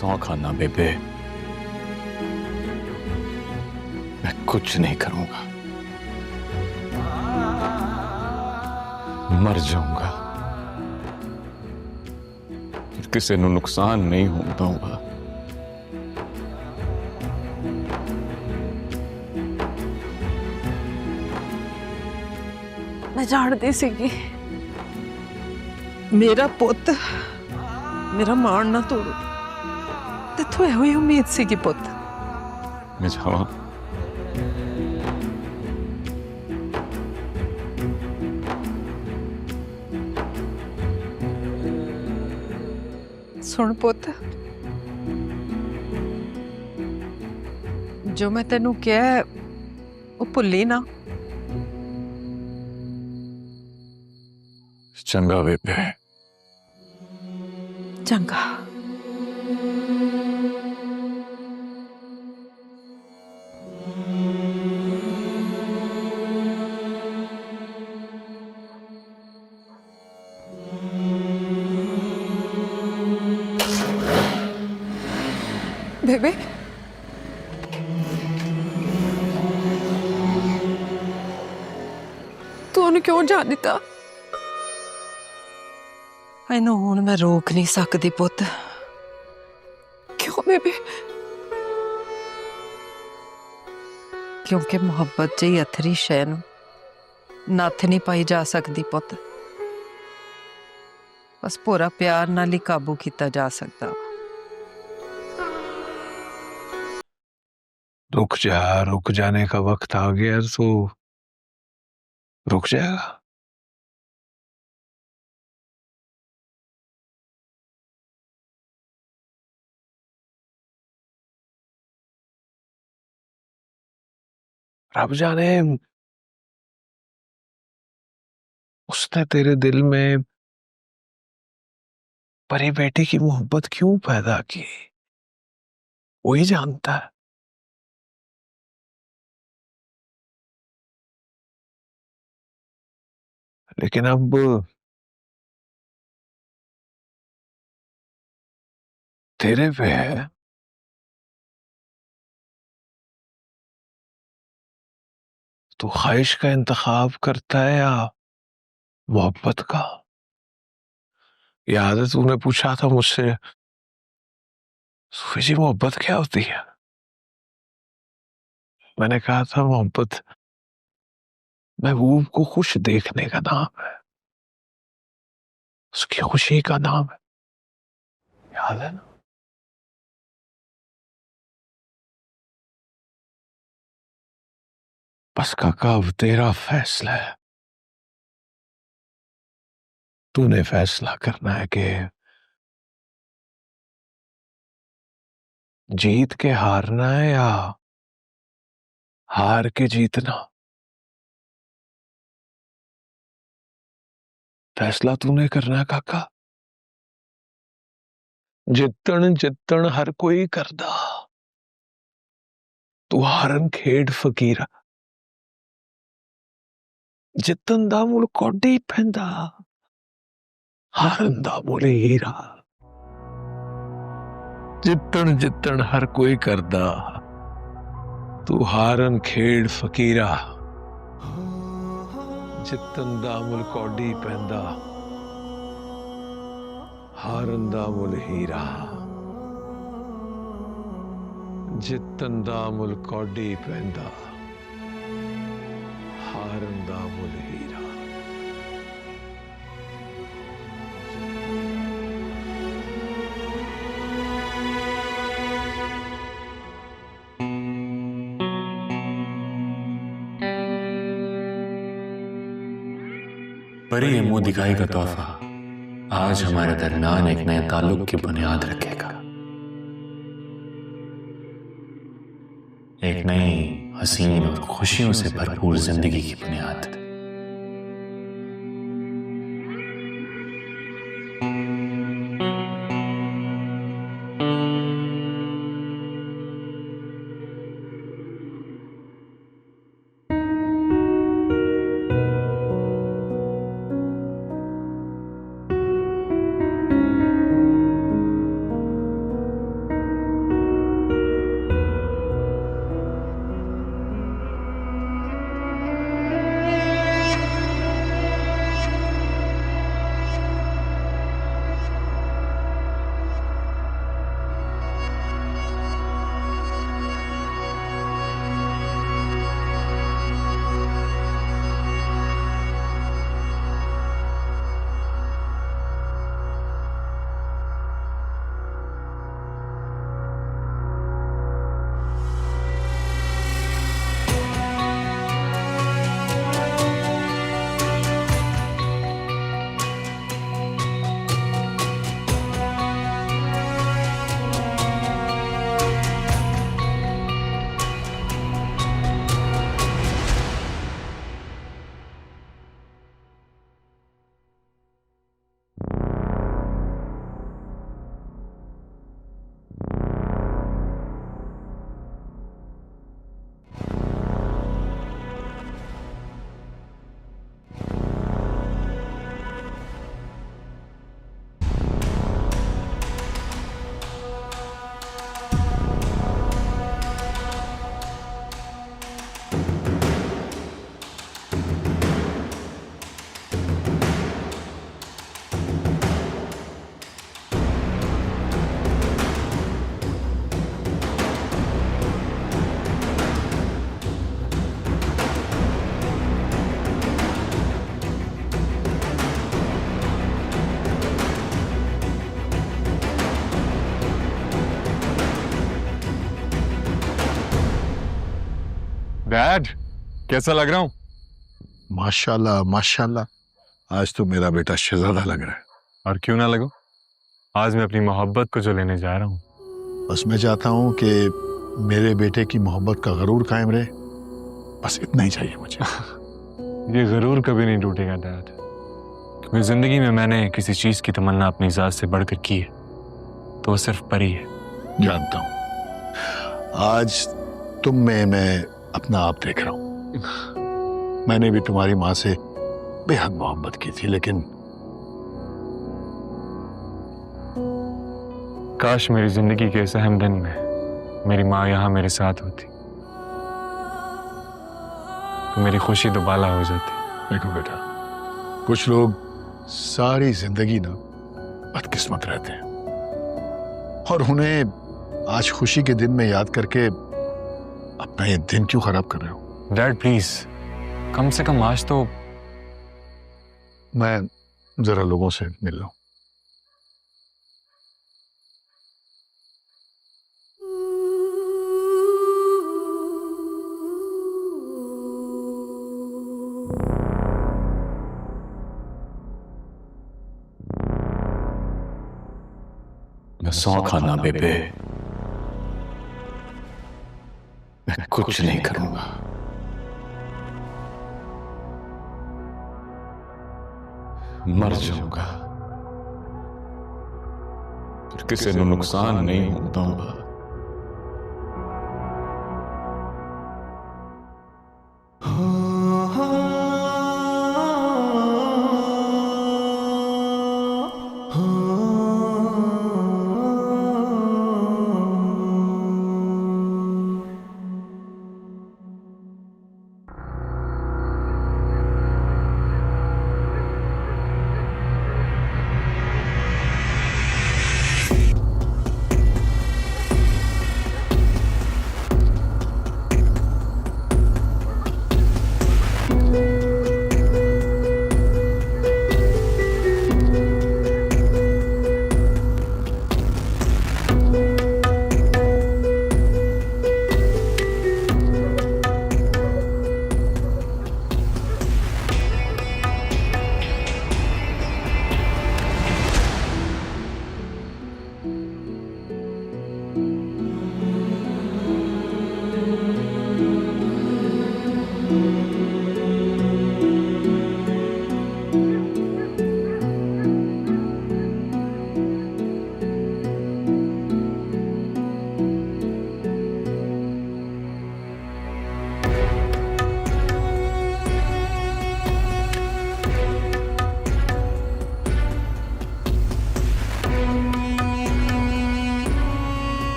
सौ खाना बेबे, मैं कुछ नहीं करूंगा, मर जाऊंगा, फिर किसी को नुकसान नहीं होने दूंगा। मैं जानती सीगी मेरा पुत मेरा मान ना तोड़ो, तेथों ਇਹੋ ਹੀ उम्मीद सीगी पुत। मैं जावा? सुन पुत, जो मैं तेनू कहा वो भुल्ली ना। चंगा बेबे, चंगा। बेबे तू उन्हें क्यों जान दिता? इनू हुण मैं रोक नहीं सकती पुत। क्यों बेबे? क्योंकि मोहब्बत जी अथरी शै नूं नत्थ नहीं पाई जा सकती पुत, बस पूरा प्यार नाल ही काबू किया जा सकता वा। रुक जाने का वक्त आ गया तो रुक जाएगा। रब जाने उसने तेरे दिल में परी बेटी की मोहब्बत क्यों पैदा की, वही जानता है। लेकिन अब तेरे पे है। तू ख्वाहिश का इंतखाब करता है या मोहब्बत का? याद है तूने पूछा था मुझसे, सूफी जी मोहब्बत क्या होती है? मैंने कहा था मोहब्बत महबूब को खुश देखने का नाम है, उसकी खुशी का नाम है। याद है ना? बस काका अब तेरा फैसला है। तूने फैसला करना है कि जीत के हारना है या हार के जीतना। फैसला तूने करना है काका। जितन जितन हर कोई करदा, तू हारन खेड फकीरा। जितन दा मुल कोडी पैंदा, हारन दा मुल हीरा। जितन जितन हर कोई करदा, तू हारन खेड फकीरा। जितन दा मुल कोडी पैंदा, हारन दा मुल हीरा। जितन दा मुल कोडी पैंदा, हारन दा मुल हीरा। परी ये मुंह दिखाई का तोहफा आज हमारे दरमियान एक नए ताल्लुक की बुनियाद रखेगा, एक नई हसीन और खुशियों से भरपूर जिंदगी की बुनियाद। डैड, कैसा लग रहा हूँ? माशाल्लाह माशाल्लाह, आज तो मेरा बेटा शहजादा लग रहा है। और क्यों ना लगो, आज मैं अपनी मोहब्बत को जो लेने जा रहा हूँ। बस मैं चाहता हूँ कि मेरे बेटे की मोहब्बत का गरूर कायम रहे, बस इतना ही चाहिए मुझे। ये जरूर कभी नहीं टूटेगा डैड, क्योंकि जिंदगी में मैंने किसी चीज की तमन्ना अपनी जात से बढ़कर की है तो वो सिर्फ परी है। जानता हूँ, आज तुम में मैं अपना आप देख रहा हूँ। मैंने भी तुम्हारी माँ से बेहद मोहब्बत की थी, लेकिन काश मेरी जिंदगी के इस अहम दिन में मेरी माँ यहाँ मेरे साथ होती तो मेरी खुशी दोबाला हो जाती। देखो बेटा, कुछ लोग सारी जिंदगी ना बदकिस्मत रहते हैं और उन्हें आज खुशी के दिन में याद करके अपना ये दिन क्यों खराब कर रहे हो? डैड प्लीज, कम से कम आज तो मैं जरा लोगों से मिल लूं। मैं सौ खाना बेबे, मैं कुछ नहीं करूंगा। मर जाऊंगा पर किसी को नुकसान नहीं होने दूंगा।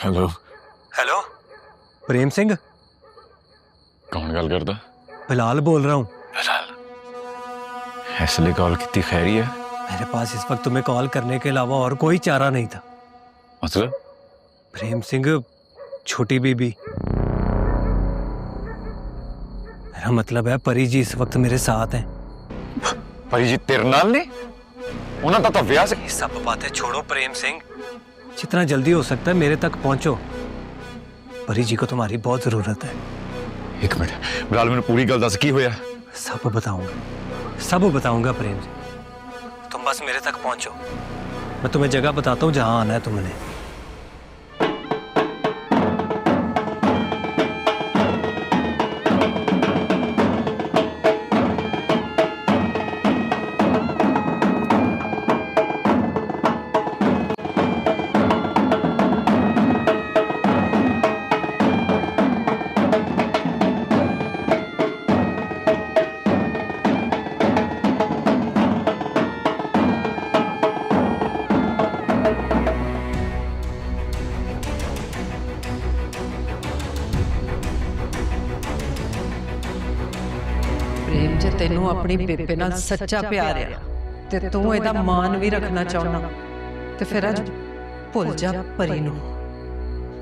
Hello hello, Prem Singh? कौन गल करदा? बिलाल बोल रहा हूँ। बिलाल, इसलिए कॉल की खैरी है? मेरे पास इस वक्त तुम्हें कॉल करने के अलावा और कोई चारा नहीं था। मतलब? प्रेम सिंह, छोटी बीबी, मेरा मतलब है परी जी इस वक्त मेरे साथ हैं। परी जी तेरे नाल ने? उन्होंने तो व्याह से ये सब बातें छोड़ो प्रेम सिंह, जितना जल्दी हो सकता है मेरे तक पहुंचो। परी जी को तुम्हारी बहुत जरूरत है। एक मिनट बिलाल, मैंने पूरी गल दस की होया? सब बताऊंगा प्रेम सिंह, तुम बस मेरे तक पहुंचो। मैं तुम्हें जगह बताता हूँ जहां आना है तुमने। ਤੈਨੂੰ ਆਪਣੀ ਬੇਬੇ ਨਾਲ ਸੱਚਾ ਪਿਆਰ ਆ ਤੇ ਤੂੰ ਇਹਦਾ ਮਾਣ ਵੀ ਰੱਖਣਾ ਚਾਹੁੰਦਾ ਤੇ ਫਿਰ ਅੱਜ ਭੁੱਲ ਜਾ ਪਰੀ ਨੂੰ।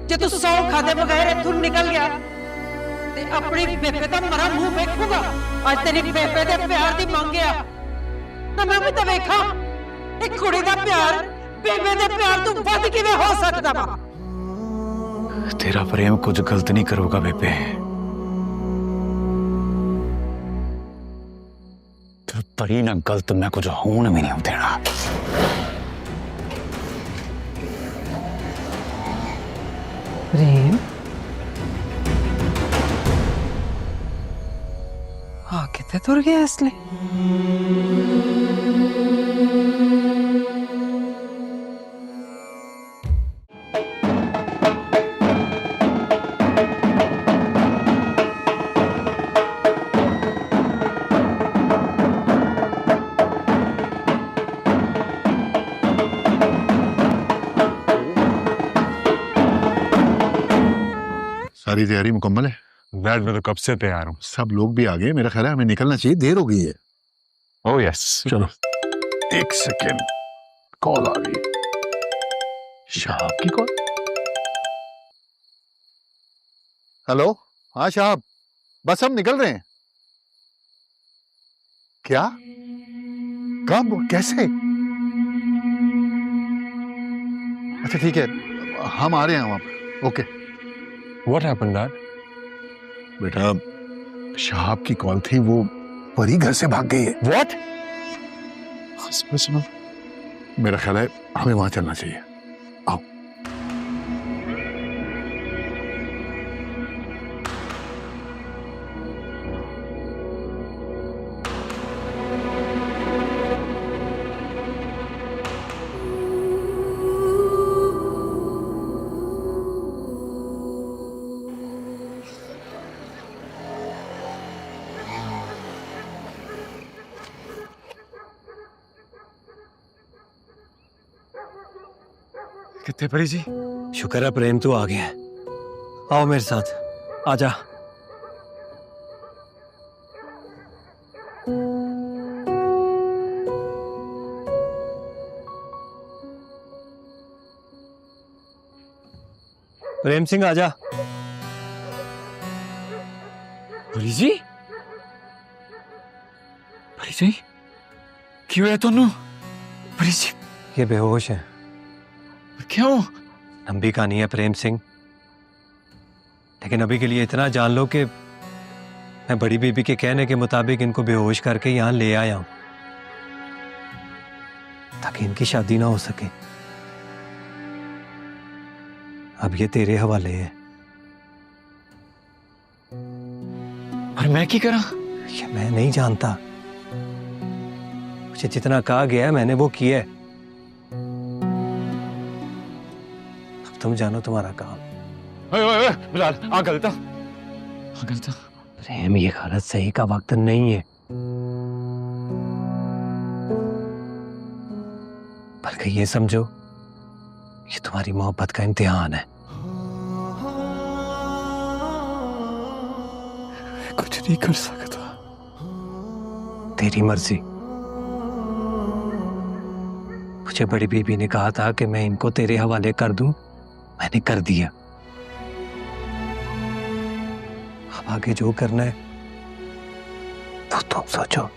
ਜੇ ਤੂੰ ਸੌ ਖਾਦੇ ਬਗੈਰ ਇੱਥੋਂ ਨਿਕਲ ਗਿਆ ਤੇ ਆਪਣੀ ਬੇਬੇ ਦਾ ਮਰਾ ਮੂੰਹ ਵੇਖੂਗਾ। ਅੱਜ ਤੇਰੀ ਬੇਬੇ ਦੇ ਪਿਆਰ ਦੀ ਮੰਗ ਆ ਤਾਂ ਮੈਂ ਵੀ ਤਾਂ ਵੇਖਾਂ ਇੱਕ ਕੁੜੀ ਦਾ ਪਿਆਰ ਬੇਬੇ ਦੇ ਪਿਆਰ ਤੋਂ ਵੱਧ ਕਿਵੇਂ ਹੋ ਸਕਦਾ ਵਾ। तेरा प्रेम कुछ गलत नहीं करोगा बेबे। तो परी ना गलत मैं कुछ होने भी नहीं देना। प्रेम हाँ कितने तुर गया इसलिए। सारी तैयारी मुकम्मल है? डैड मैं तो कब से तैयार हूँ। सब लोग भी आ गए, मेरा ख्याल है हमें निकलना चाहिए, देर हो गई है। ओह यस चलो एक सेकेंड, कॉल आ गई। शाहब की कॉल। हेलो, हाँ शाहब, बस हम निकल रहे हैं। क्या? कब? कैसे? अच्छा ठीक है, हम आ रहे हैं वहां पर। ओके। What happened dad? बेटा शाहब की कॉल थी, वो परी घर से भाग गई है। व्हाट? सुनो, मेरा ख्याल है हमें वहां चलना चाहिए। आओ। कितने परी जी? शुक्र है प्रेम तू आ गया है। आओ मेरे साथ, आजा। प्रेम सिंह आजा। परी जी? परी जी क्यों है तोनू? परी जी ये बेहोश है। क्यों? लंबी कहानी है प्रेम सिंह, लेकिन अभी के लिए इतना जान लो कि मैं बड़ी बीबी के कहने के मुताबिक इनको बेहोश करके यहाँ ले आया हूं ताकि इनकी शादी ना हो सके। अब ये तेरे हवाले है। और मैं क्या करा? ये मैं नहीं जानता, मुझे जितना कहा गया है मैंने वो किया है। तुम जानो तुम्हारा काम। बिलाल आ गलता प्रेम, ये गलत सही का वक्त नहीं है, बल्कि ये समझो ये तुम्हारी मोहब्बत का इम्तिहान है। कुछ नहीं कर सकता। तेरी मर्जी। मुझे बड़ी बीबी ने कहा था कि मैं इनको तेरे हवाले कर दूं, मैंने कर दिया। अब आगे जो करना है तो तुम सोचो।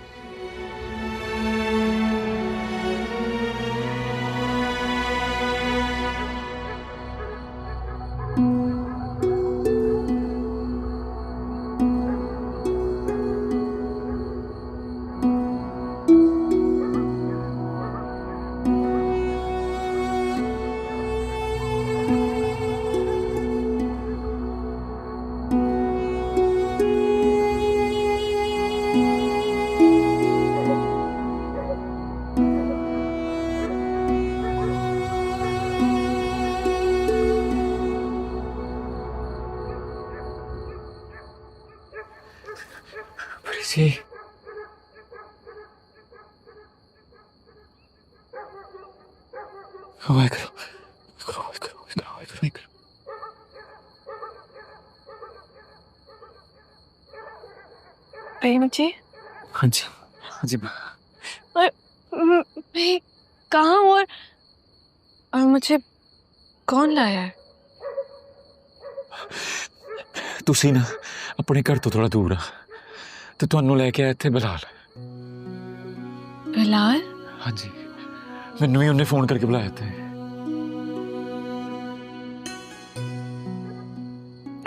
जी प्रेम जी हाँ जी, हाँ जी। मैं कहाँ हूँ और मुझे कौन लाया है? तुसी ना अपने घर तो थोड़ा दूर आ ते तुहानू लेके आया इत्थे बिलाल। बिलाल? हाँ जी, मैनू ही उन्हें फोन करके बुलाया थे।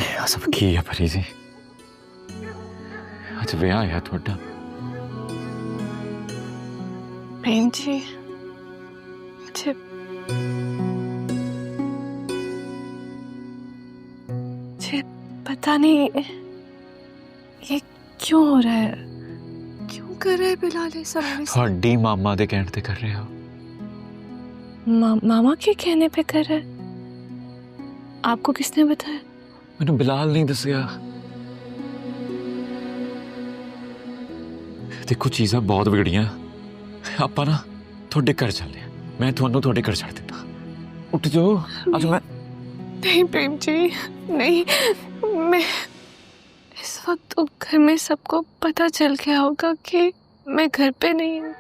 यह सब की है परी जी? अज ब्याह आया थोड़ा। प्रेम जी, मुझे पता नहीं ये क्यों हो रहा है, क्यों कर रहा है बिलाल ये सब मेरे साथ? थोड़ी मामा दे कहने ते कर रहे हो। मामा के कहने पे कर रहा है? आपको किसने बताया? मैनू बिलाल नहीं दसिया। देखो चीज़ां बहुत बिगड़ियां, आपां ना थोड़े घर चलने, मैं तुहानू थोड़े घर छड़ देता। उठ जाओ, आज मैं नहीं प्रेम जी, नहीं, मैं इस वक्त तो घर में सबको पता चल गया होगा कि मैं घर पे नहीं हूँ।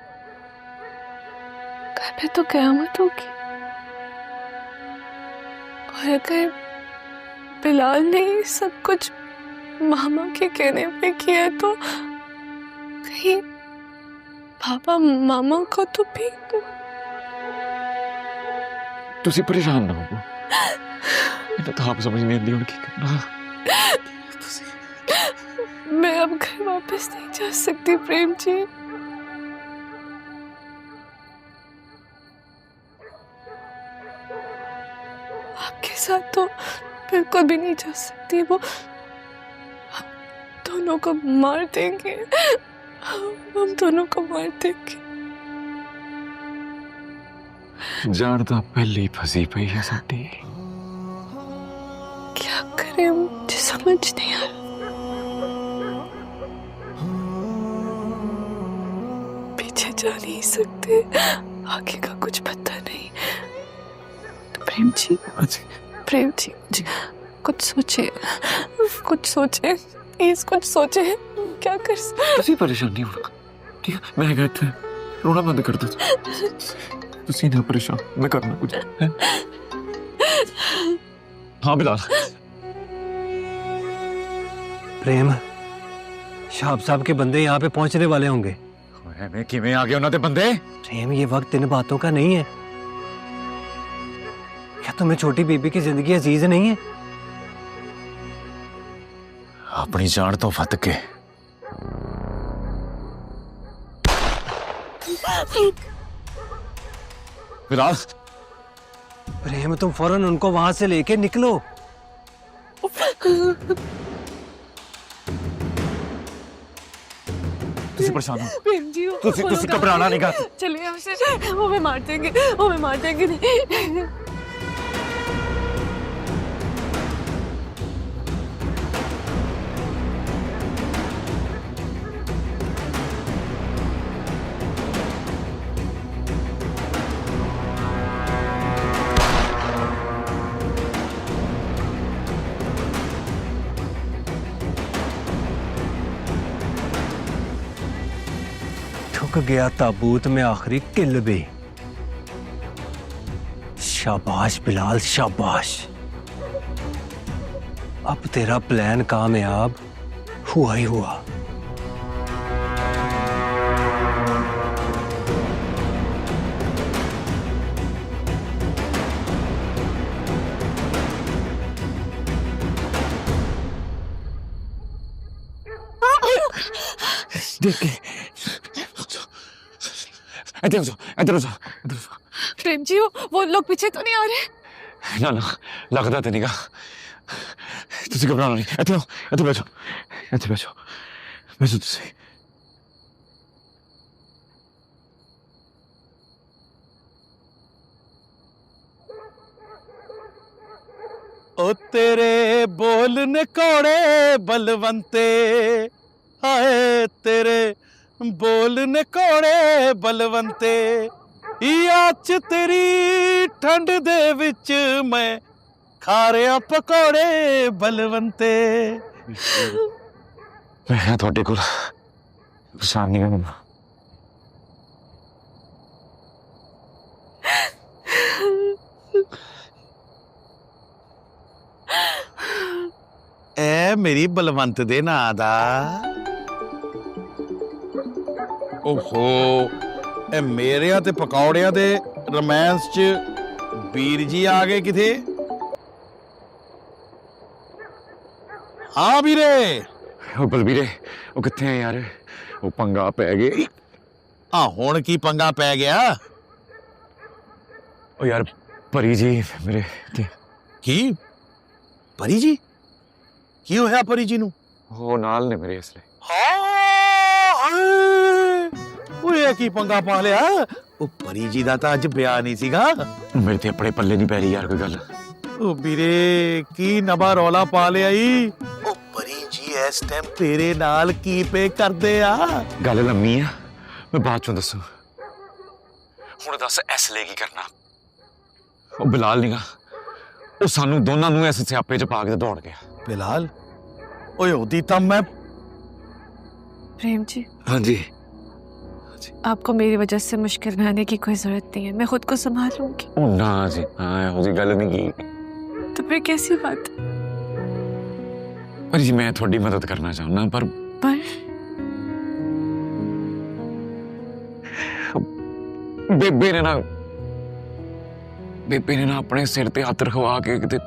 घर पे तो क़यामत होगी। और अगर बिलाल ने सब कुछ मामा के कहने पे किया तो कहीं पापा मामा को तो भी तुसी परेशान ना हो, मैंने तो आप समझ नहीं आती हूँ की करना। मैं अब घर वापस नहीं जा सकती प्रेम जी। आपके साथ तो बिल्कुल भी नहीं जा सकती। वो हम दोनों को मार देंगे, हम दोनों को मार देंगे। जान तो पहले ही फंसी पई है साडी। क्या करें, मुझे समझ नहीं आ रहा। पीछे जा नहीं सकते, आगे का कुछ पता नहीं। तो प्रेम जी, प्रेम जी, मुझे कुछ सोचे, कुछ सोचे, प्लीज कुछ सोचे। क्या कर सकते? तुसी परेशान नहीं होना, ठीक है? मैं कहते रोना बंद कर दो। तुसी ना परेशान, मैं करना कुछ है। हाँ बिलाल। प्रेम, शाहब साहब के बंदे यहाँ पे पहुंचने वाले होंगे। मैं किवें आ गए उन्होंने बंदे? प्रेम, ये वक्त इन बातों का नहीं है। क्या तुम्हें छोटी बीबी की जिंदगी अजीज नहीं है? अपनी जान तो फत के बिलाल। प्रेम, तुम फौरन उनको वहां से लेके निकलो। तुसी परेशान हो? प्रेम जी, तुसी घबराना नहीं गा। चलिए हमसे, वो हमें मार देंगे, वो हमें मार देंगे। नहीं। ठुक गया ताबूत में आखिरी किल भी। शाबाश बिलाल, शाबाश। अब तेरा प्लान कामयाब हुआ ही हुआ। देख के इधर हो जाओ, इधर हो जाओ, इधर हो जाओ। प्रेम जी, वो लोग पीछे तो नहीं आ रहे? ना ना, लगता तो नहीं गा। तुसी घबराना नहीं, इधर आओ, इधर बैठो, इधर बैठो, बैठो तुसी। ओ तेरे बोल ने कौड़े बलवंते, हाय तेरे बोल ने कौड़े बलवंते, याच तेरी ठंड दे विच मैं खा रहा पकौड़े बलवंते। मैं थोड़े को परेशान नहीं करना। ए मेरी बलवंत दे ना दा। ओहो ए मेरे ते पकौड़िया दे रोमांस च ਵੀਰ ਜੀ ਆ ਗਏ ਕਿਥੇ। ਹਾਂ ਵੀਰੇ। ਉਹ ਬਲਬੀਰੇ ਉਹ ਕਿੱਥੇ ਆ ਯਾਰ, ਉਹ ਪੰਗਾ ਪੈ ਗਿਆ। ਆ ਹੁਣ ਕੀ ਪੰਗਾ ਪੈ ਗਿਆ? ਉਹ ਯਾਰ ਪਰੀ ਜੀ ਮੇਰੇ ਕੀ ਪਰੀ ਜੀ? ਕੀ ਹੋਇਆ ਪਰੀ ਜੀ ਨੂੰ? ਉਹ ਨਾਲ ਨੇ ਮੇਰੇ ਇਸ ਲਈ। ਓਏ ਕੀ ਪੰਗਾ ਪਾ ਲਿਆ? ਉਹ ਪਰੀ ਜੀ ਦਾ ਤਾਂ ਅੱਜ ਵਿਆਹ ਨਹੀਂ ਸੀਗਾ। ਮੇਰੇ ਤੇ ਆਪਣੇ ਪੱਲੇ ਨਹੀਂ ਪੈ ਰਹੀ ਯਾਰ ਕੋਈ ਗੱਲ। ਉਹ ਵੀਰੇ ਕੀ ਨਵਾਂ ਰੌਲਾ ਪਾ ਲਿਆ ਈ? ਉਹ ਪਰੀ ਜੀ ਇਸ ਟਾਈਮ ਤੇਰੇ ਨਾਲ ਕੀ ਪੇ ਕਰਦੇ ਆ? ਗੱਲ ਲੰਮੀ ਆ, ਮੈਂ ਬਾਅਦ ਚੋਂ ਦੱਸੂ। ਹੁਣ ਦੱਸ ਇਸ ਲਈ ਕੀ ਕਰਨਾ? ਉਹ ਬਿਲਾਲ ਨੀਗਾ, ਉਹ ਸਾਨੂੰ ਦੋਨਾਂ ਨੂੰ ਇਸ ਸਿਆਪੇ 'ਚ ਪਾ ਕੇ ਦੌੜ ਗਿਆ। ਬਿਲਾਲ? ਓਏ ਉਹਦੀ ਤਾਂ ਮੈਂ। प्रेम जी, हाँ जी आपको मेरी वजह से मुश्किल में आने की कोई जरूरत नहीं है, मैं खुद को संभाल लूंगी। ओ ना जी, हाँ ਉਹਦੀ ਗੱਲ नहीं की। तो फिर कैसी बात? पर जी मैं थोड़ी मदद करना चाहना पर ਬੇਬੇ ਨੇ ਨਾ ਆਪਣੇ ਸਿਰ ਤੇ ਹੱਥ ਰਖਵਾ ਕੇ ਕਿਤੇ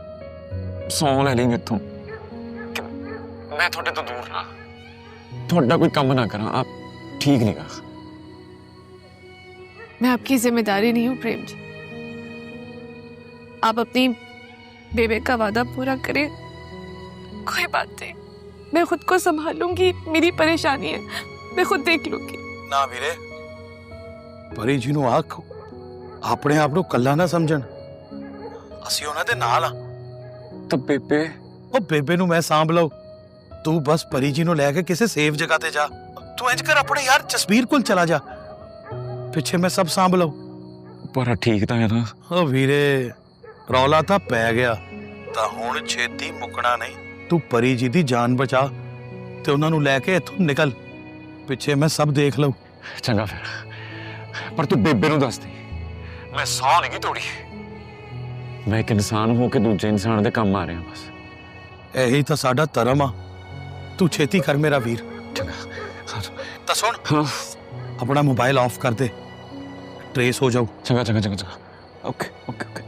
ਸੌਂ ਲੈ ਲਈ ਮੇਥੋਂ। ਮੈਂ ਤੁਹਾਡੇ ਤੋਂ ਦੂਰ ਨਾ, ਤੁਹਾਡਾ ਕੋਈ ਕੰਮ ਨਾ ਕਰਾਂ, ਆਪ ठीक नहीं कहा। मैं आपकी जिम्मेदारी नहीं हूँ प्रेम जी, आप अपनी बेबे का वादा पूरा करें, कोई बात नहीं, मैं खुद को संभाल लूंगी, मेरी परेशानी है, मैं खुद देख लूंगी। ਨਾ ਵੀਰੇ, ਪਰੀ ਜੀ ਨੂੰ ਆਖ ਆਪਣੇ ਆਪ ਨੂੰ ਕੱਲਾ ਨਾ ਸਮਝਣ, ਅਸੀਂ ਉਹਨਾਂ ਦੇ ਨਾਲ ਆ। ਤਾਂ ਬੇਬੇ? ਉਹ ਬੇਬੇ ਨੂੰ ਮੈਂ ਸਾਂਭ ਲਊ, ਤੂੰ ਬਸ ਪਰੀ ਜੀ ਨੂੰ ਲੈ ਕੇ ਕਿਸੇ ਸੇਫ ਜਗ੍ਹਾ ਤੇ ਜਾ। ਤੂੰ ਇੰਜ ਕਰ ਆਪਣੇ ਯਾਰ ਜਸਬੀਰ ਕੋਲ ਚਲਾ ਜਾ, ਪਿੱਛੇ ਮੈਂ ਸਭ ਸਾਂਭ ਲਊ। ਪਰ ਠੀਕ ਤਾਂ ਹੈ ਨਾ? ਉਹ ਵੀਰੇ ਰੌਲਾ ਤਾਂ ਪੈ ਗਿਆ, ਤਾਂ ਹੁਣ ਛੇਤੀ ਮੁੱਕਣਾ ਨਹੀਂ। ਤੂੰ ਪਰੀ ਜੀ ਦੀ ਜਾਨ ਬਚਾ ਤੇ ਉਹਨਾਂ ਨੂੰ ਲੈ ਕੇ ਇੱਥੋਂ ਨਿਕਲ, ਪਿੱਛੇ ਮੈਂ ਸਭ ਦੇਖ ਲਊ। ਚੰਗਾ ਫਿਰ, ਪਰ ਤੂੰ ਬੇਬੇ ਨੂੰ ਦੱਸ ਦੇ ਮੈਂ ਸੌਂ ਨਹੀਂ ਤੋੜੀ। ਮੈਂ ਇੱਕ ਇਨਸਾਨ ਹੋ ਕੇ ਦੂਜੇ ਇਨਸਾਨ ਦੇ ਕੰਮ ਆ ਰਿਹਾ ਬਸ। ਇਹੀ ਤਾਂ ਸਾਡਾ ਧਰਮ ਆ। ਤੂੰ ਛੇਤੀ ਕਰ ਮੇਰਾ ਵੀਰ। ਚੰਗਾ ਤਾਂ ਸੁਣ, ਹਾਂ ਆਪਣਾ ਮੋਬਾਈਲ ਆਫ ਕਰ ਦੇ, ਟ੍ਰੇਸ ਹੋ ਜਾਊ। ਚੰਗਾ ਚੰਗਾ ਚੰਗਾ ਚੰਗਾ, ਓਕੇ ਓਕੇ ਓਕੇ।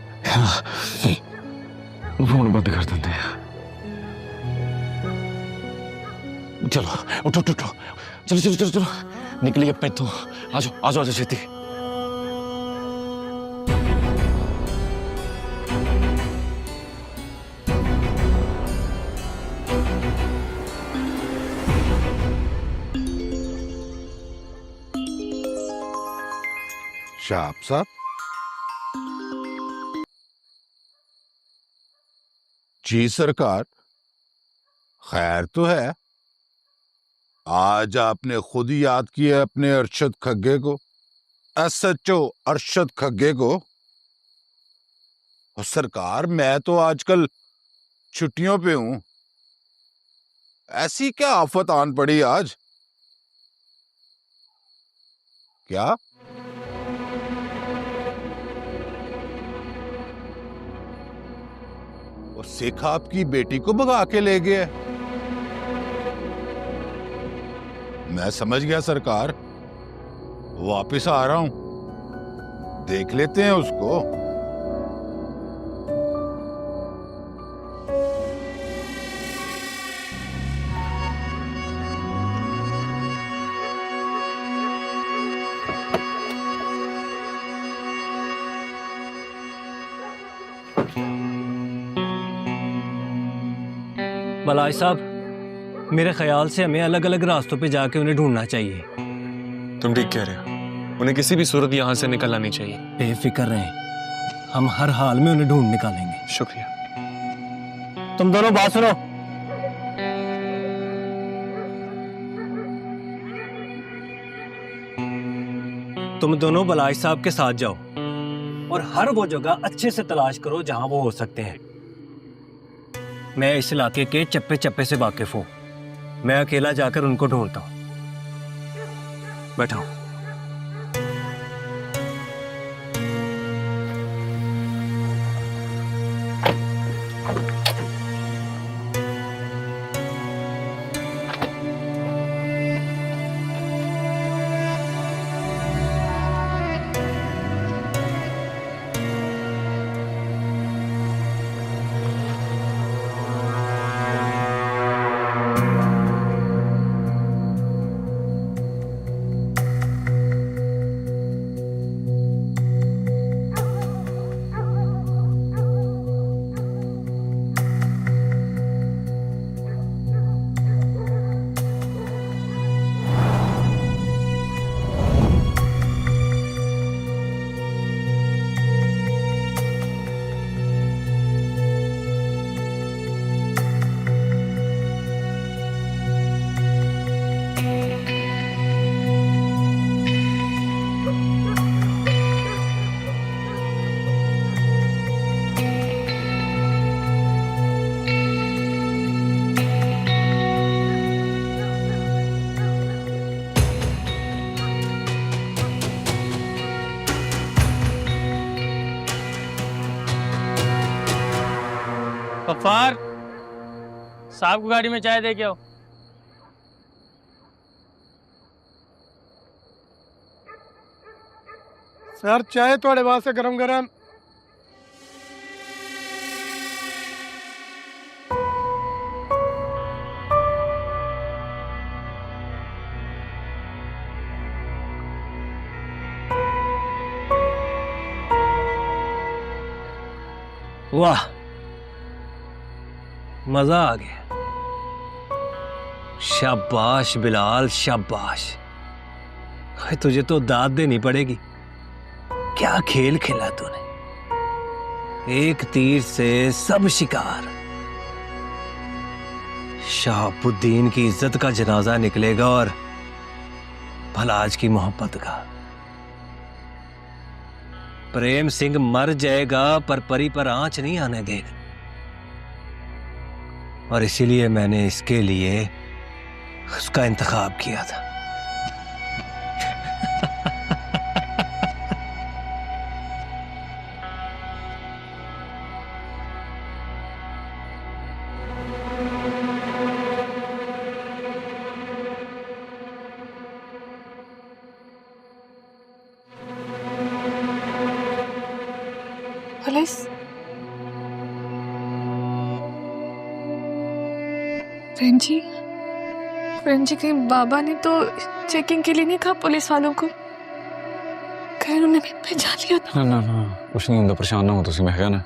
ਫੋਨ ਬੰਦ ਕਰ ਦਿੰਦੇ ਆ। ਚਲੋ ਉਠੋ ਉਠੋ, ਚਲੋ ਚਲੋ ਚਲੋ ਚਲੋ ਨਿਕਲੀਏ ਆਪਾਂ ਇੱਥੋਂ। ਆ ਜਾਓ ਆ ਜਾਓ ਛੇਤੀ। शाह साहब जी सरकार, खैर तो है। आज आपने खुद ही याद किया अपने अरशद खग्गे को, SHO अरशद खग्गे को। और सरकार मैं तो आजकल छुट्टियों पे हूं, ऐसी क्या आफत आन पड़ी आज? क्या? और सिख आपकी बेटी को भगा के ले गया? मैं समझ गया सरकार, वापिस आ रहा हूं, देख लेते हैं उसको। बलाज साहब, मेरे ख्याल से हमें अलग अलग रास्तों पे जाके उन्हें ढूंढना चाहिए। तुम ठीक कह रहे हो, उन्हें किसी भी सूरत यहाँ से निकलना नहीं चाहिए। बेफिक्र रहें, हम हर हाल में उन्हें ढूंढ निकालेंगे। शुक्रिया। तुम दोनों बात सुनो, तुम दोनों बलाज साहब के साथ जाओ और हर वो जगह अच्छे से तलाश करो जहां वो हो सकते हैं। मैं इस इलाके के चप्पे चप्पे से वाकिफ हूं, मैं अकेला जाकर उनको ढूंढता हूं। बैठो। गफ्फार साहब को गाड़ी में चाय दे के आओ। सर चाय थोड़े वास्ते गरम गरम। वाह, मजा आ गया। शाबाश बिलाल, शाबाश। हाय, तुझे तो दाद देनी पड़ेगी। क्या खेल खेला तूने, एक तीर से सब शिकार। शहाबुद्दीन की इज्जत का जनाजा निकलेगा और भलाज की मोहब्बत का। प्रेम सिंह मर जाएगा पर परी पर आंच नहीं आने देगा, और इसीलिए मैंने इसके लिए उसका इंतखाब किया था। पुलिस? प्रेम जी के बाबा ने तो चेकिंग के लिए नहीं कहा पुलिस वालों को? खैर उन्हें भी पहचान लिया था। ना कुछ नहीं होता, परेशान ना हो तुसी, मैं कहा ना।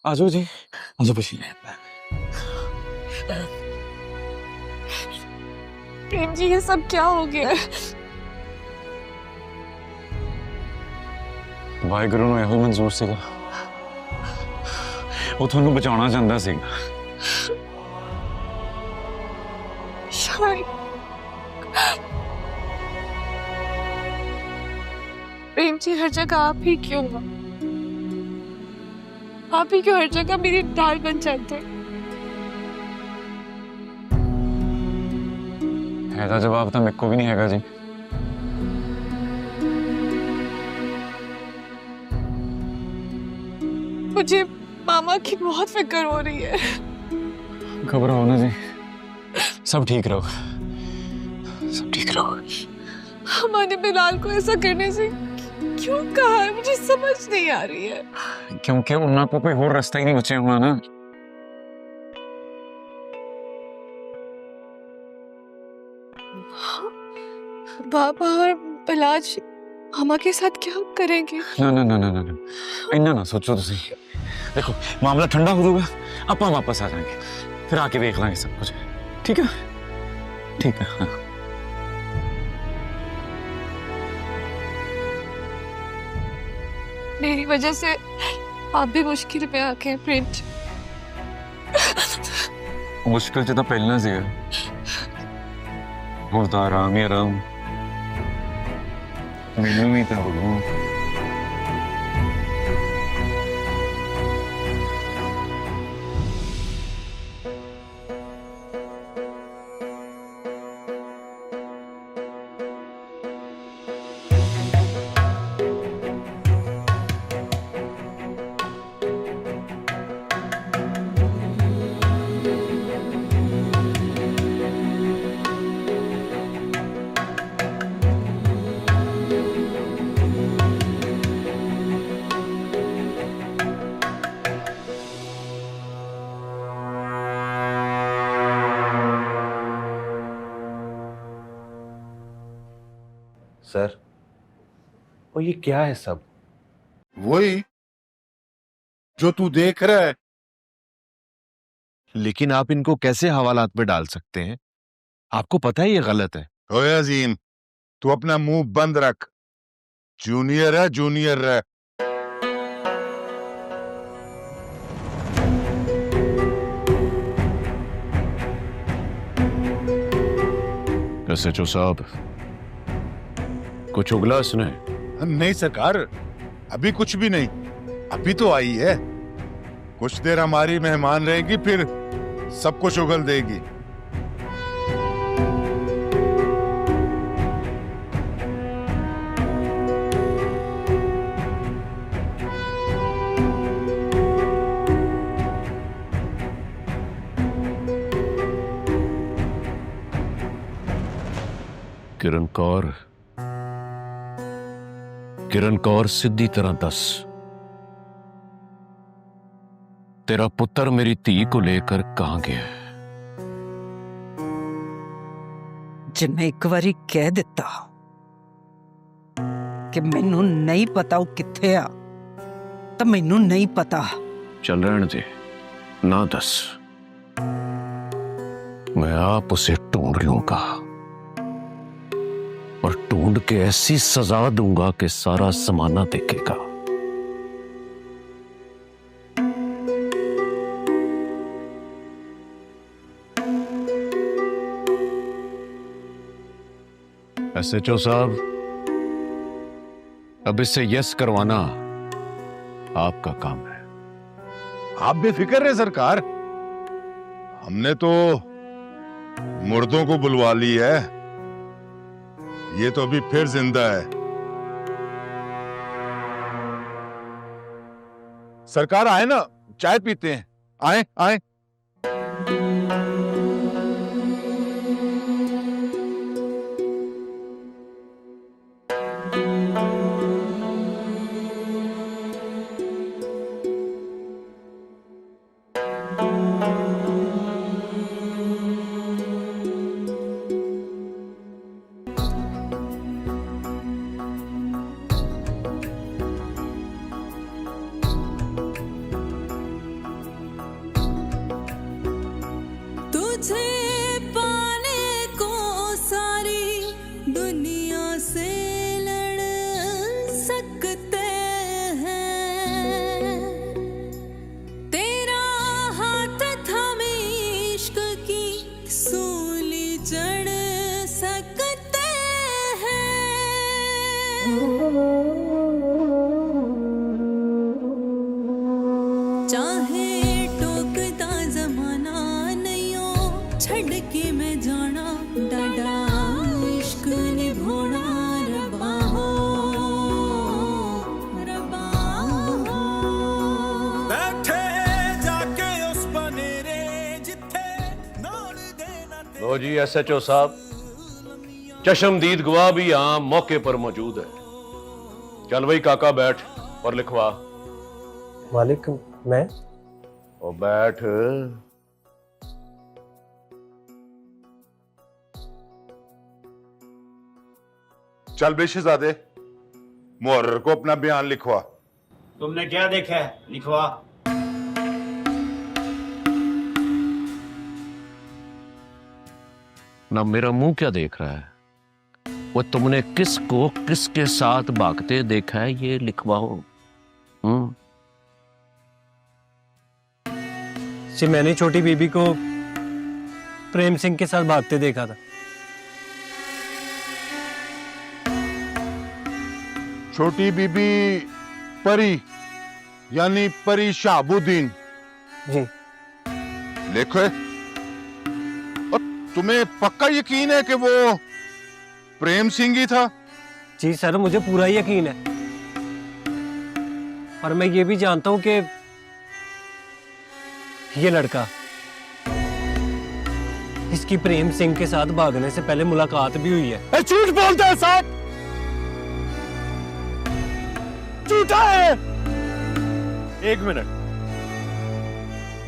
आजो जी, आजो बसी। प्रेम जी, ये सब क्या हो गया है? वाहिगुरु ਨੂੰ ਇਹੋ ਮਨਜ਼ੂਰ ਸੀਗਾ, ਉਹ ਤੁਹਾਨੂੰ ਬਚਾਉਣਾ ਚਾਹੁੰਦਾ ਸੀਗਾ। शायद प्रेम जी, हर जगह आप ही क्यों हो? आप ही क्यों हर जगह मेरी ढाल बन जाते? ਇਹਦਾ ਜਵਾਬ ਤਾਂ ਮੇਰੇ ਕੋਲ ਵੀ ਨਹੀਂ ਹੈਗਾ ਜੀ। मुझे मामा की बहुत फिक्र हो रही है। घबराओ ना जी, सब ठीक रहो, सब ठीक रहो। हमारे बिलाल को ऐसा करने से क्यों कहा है, मुझे समझ नहीं आ रही है। क्योंकि उन्होंने को कोई और रास्ता ही नहीं बचे हुआ ना। बाबा और बिलाज मामा के साथ क्या करेंगे? ना ना ना ना ना ना, इन्ना ना सोचो तुसी। देखो मामला ठंडा हो जाएगा, आप वापस आ जाएंगे, फिर आके देख लेंगे सब कुछ। ठीक है, ठीक है। हाँ। मेरी वजह से आप भी मुश्किल में आ गए प्रेम जी। मुश्किल तो पहले से है, वो तो आराम ही आराम। मैनू भी तो बोलो। सर, वो ये क्या है सब? वही जो तू देख रहा है। लेकिन आप इनको कैसे हवालात में डाल सकते हैं? आपको पता है ये गलत है। ओए अजीम, तू अपना मुंह बंद रख। जूनियर है, जूनियर है। एसएचओ साहब, कुछ उगला इसने? नहीं सरकार, अभी कुछ भी नहीं, अभी तो आई है। कुछ देर हमारी मेहमान रहेगी, फिर सब कुछ उगल देगी। किरण कौर, सीधी तरह दस, तेरा पुत्र मेरी धी को लेकर कहां गया है? जे मैं एक बारी कह दिता कि मैनू नहीं पता वो किथे आ, तो मैनू नहीं पता। चल रहने दे, ना दस, मैं आप उसे ढूंढ लूंगा और ढूंढ के ऐसी सजा दूंगा कि सारा जमाना देखेगा। एसएचओ साहब, अब इससे यस करवाना आपका काम है। आप बेफिक्र रहे सरकार, हमने तो मुर्दों को बुलवा ली है, ये तो अभी फिर जिंदा है। सरकार आए ना, चाय पीते हैं, आए आए। चाहे टोकदा जमाना नहीं हो छड़ के मैं जाना डाडा इश्क निभोना रबा हो बैठे जाके उस बनेरे जिथे नाल देना लो जी SHO साहब, चशमदीद गवाह भी यहाँ मौके पर मौजूद है। चल भाई काका बैठ और लिखवा। मालिक मैं ओ बैठ। चल बे शहजादे, मुहर्रर को अपना बयान लिखवा। तुमने क्या देखा है, लिखवा। ना मेरा मुंह क्या देख रहा है, वो तुमने किसको किसके साथ भागते देखा है, ये लिखवाओ। जी मैंने छोटी बीबी को प्रेम सिंह के साथ भागते देखा था। छोटी बीबी परी यानी परी शहाबुद्दीन जी। लिखो। और तुम्हें पक्का यकीन है कि वो प्रेम सिंह ही था? जी सर, मुझे पूरा यकीन है। और मैं ये भी जानता हूं कि ये लड़का, इसकी प्रेम सिंह के साथ भागने से पहले मुलाकात भी हुई है। झूठ बोलता है साहब, झूठा है। एक मिनट,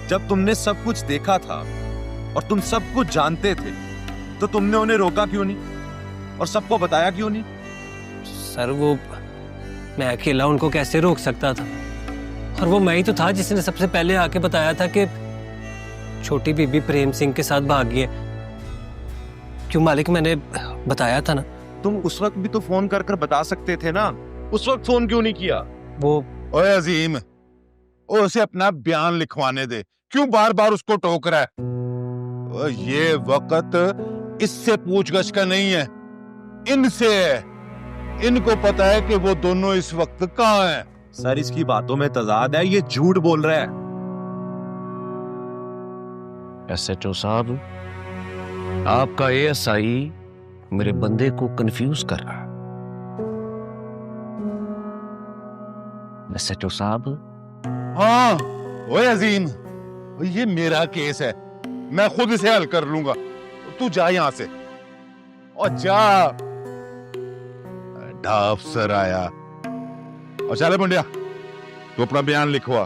जब तुमने सब कुछ देखा था और तुम सब कुछ जानते थे तो तुमने उन्हें रोका क्यों नहीं और सबको बताया क्यों नहीं? सर वो मैं अकेला उनको कैसे रोक सकता था, और वो मैं ही तो था जिसने सबसे पहले आके बताया था कि छोटी बीबी प्रेम सिंह के साथ भागी है। क्यों मालिक, मैंने बताया था ना। तुम उस वक्त भी तो फोन कर कर बता सकते थे ना, उस वक्त फोन क्यों नहीं किया? वो ओए अजीम, उसे अपना बयान लिखवाने दे, क्यों बार बार उसको टोक रहा है? ये वक्त इससे पूछगछ का नहीं है, इनसे है। इनको पता है कि वो दोनों इस वक्त कहाँ हैं। सर इसकी बातों में तजाद है, ये झूठ बोल रहा है। SHO साहब, आपका ASI मेरे बंदे को कंफ्यूज कर रहा है। SHO साहब। हाँ ओए अजीम, ये मेरा केस है, मैं खुद इसे हल कर लूंगा। तू जा यहां से, और जा। अफसर आया। और चले मुंडिया, तू अपना बयान लिखवा।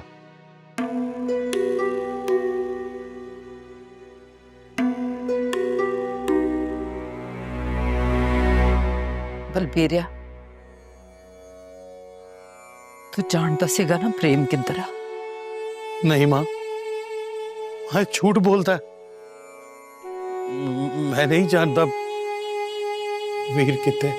बलबीरिया, तू जानता सीगा ना प्रेम किधर आ? नहीं मां, हाँ झूठ बोलता है। मैं नहीं जानता वीर कितने।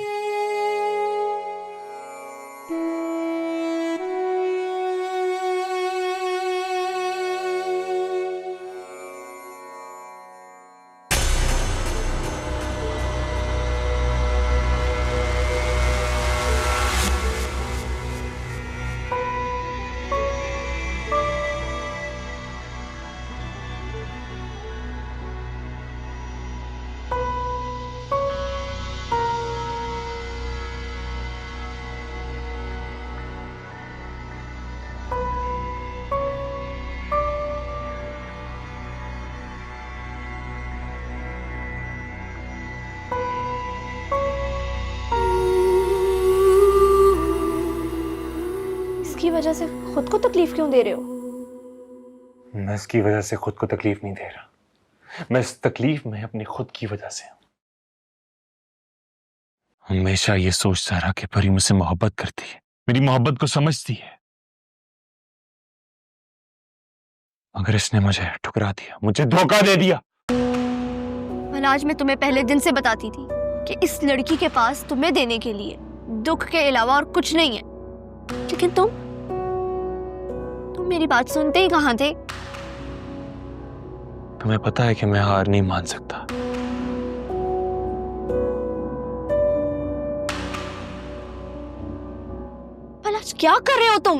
इसकी वजह से खुद को तकलीफ क्यों दे रहे हो? मैं इसकी वजह से खुद को तकलीफ नहीं दे रहा, मैं इस तकलीफ में अपनी खुद की वजह से हूं। हमेशा ये सोचता रहा कि परी मुझसे मोहब्बत करती है, मेरी मोहब्बत को समझती है, मगर इसने मुझे ठुकरा दिया, मुझे धोखा दे दिया। आज मैं तुम्हें पहले दिन से बताती थी कि इस लड़की के पास तुम्हें देने के लिए दुख के अलावा और कुछ नहीं है, लेकिन तुम मेरी बात सुनते ही कहां थे? तुम्हें पता है कि मैं हार नहीं मान सकता। पागल, आज क्या कर रहे हो तुम?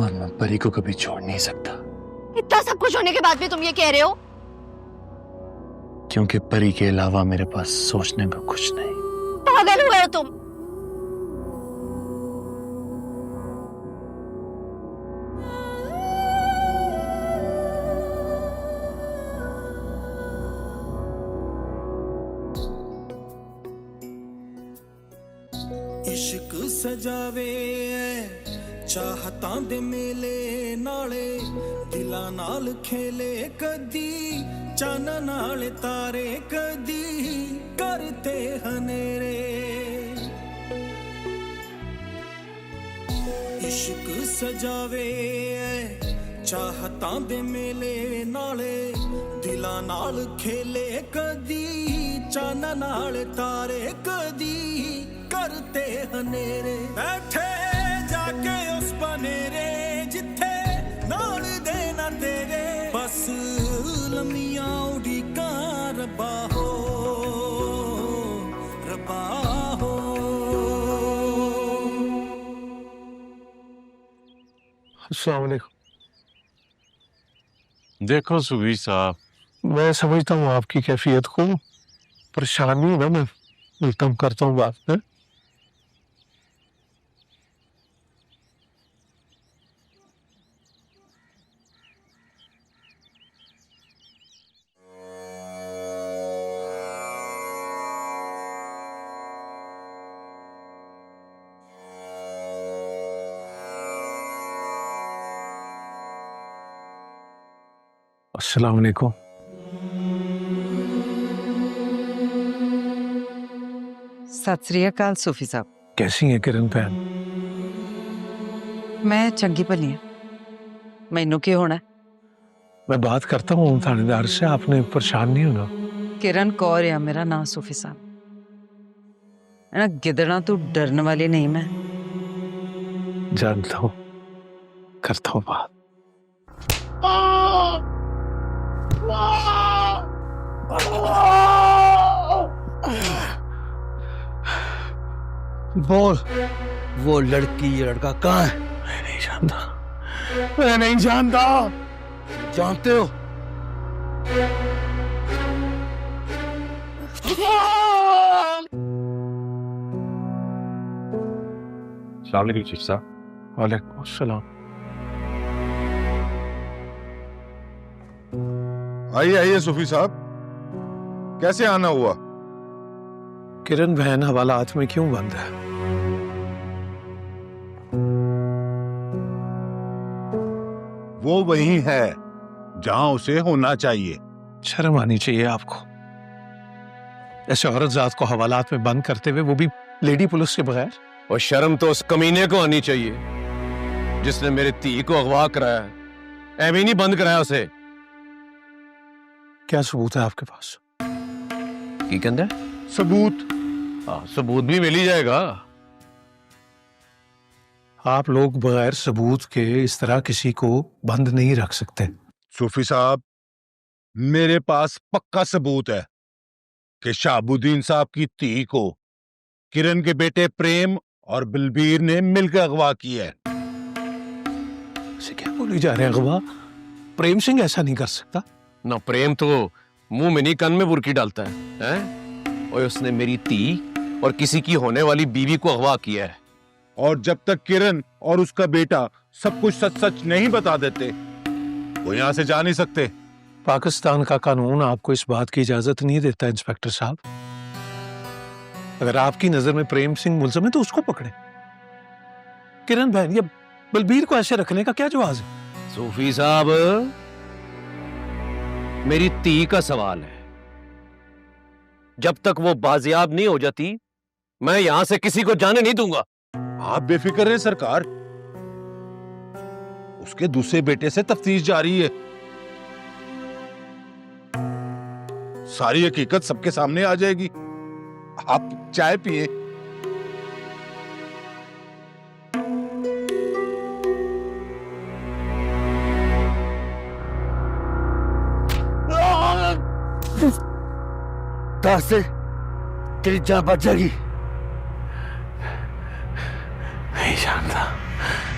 और मैं परी को कभी छोड़ नहीं सकता, इतना सब कुछ होने के बाद भी तुम ये कह रहे हो? क्योंकि परी के अलावा मेरे पास सोचने को कुछ नहीं। पागल हुए हो तुम? इश्क सजावे चाहतां दे मेले नाले दिलां नाल खेले कदी चाना नाल तारे कदी करते हनेरे। इश्क सजावे चाहतां दे मेले नाले दिलां नाल खेले कदी चाना नाल तारे कदी करते हनेरे। बैठे जाके उस बनेरे जिथे नाल देना तेरे, बस लम्मियां उड़ीका रब्बा हो रब्बा हो। अस्सलाम वालेकुम। देखो सुबीर साहब, मैं समझता हूँ आपकी कैफियत को, परेशानी ना मैं कम करता हूँ बात में। अस्सलाम वालेकुम। सत श्री अकाल सूफी साहब। कैसी हैं किरण भैन? मैं चंगी भली हां, मैनू की होना? मैं बात करता हूँ थानेदार से, आपने परेशान नहीं होना। किरण कौर है मेरा नाम सूफी साहब। है ना, गिदड़ा तू डरने वाली नहीं मैं। जानता हूँ, करता हूँ बात। बोल, वो लड़की ये लड़का कहाँ है? मैं नहीं जानता। मैं नहीं जानता। जानते हो? अस्सलाम वालेकुम शेख साहब। वालेकुम अस्सलाम। आइए आइए सूफी साहब, कैसे आना हुआ? किरण बहन हवालात में क्यों बंद है? वो वही है जहां उसे होना चाहिए। शर्म आनी चाहिए आपको, ऐसे औरत जात को हवालात में बंद करते हुए, वो भी लेडी पुलिस के बगैर। और शर्म तो उस कमीने को आनी चाहिए जिसने मेरी धी को अगवा कराया है, ऐਵੇਂ नहीं बंद कराया उसे। क्या सबूत है आपके पास? की कहंदा? सबूत? हाँ, सबूत भी मिल ही जाएगा। आप लोग बगैर सबूत के इस तरह किसी को बंद नहीं रख सकते। सूफी साहब, मेरे पास पक्का सबूत है कि शाहबुद्दीन साहब की धी को किरण के बेटे प्रेम और बलबीर ने मिलकर अगवा किया है। क्या बोली जा रहे हैं अगवा? प्रेम सिंह ऐसा नहीं कर सकता। ना, प्रेम तो मुंह में नहीं, कन में बुरकी डालता है, हैं? और उसने मेरी धी और किसी की होने वाली बीवी को अगवा किया है। और जब तक किरण और उसका बेटा सब कुछ सच सच नहीं बता देते, वो यहां से जा नहीं सकते। पाकिस्तान का कानून आपको इस बात की इजाजत नहीं देता इंस्पेक्टर साहब। अगर आपकी नजर में प्रेम सिंह मुलजिम है तो उसको पकड़े। किरण बहन या बलबीर को ऐसे रखने का क्या जवाब है? सूफी साहब, मेरी धी का सवाल है। जब तक वो बाजियाब नहीं हो जाती, मैं यहां से किसी को जाने नहीं दूंगा। आप बेफिक्र हैं सरकार, उसके दूसरे बेटे से तफ्तीश जारी है। सारी हकीकत सबके सामने आ जाएगी। आप चाय पिए। दस से तेरी जान बच जाएगी। नहीं जानता। है।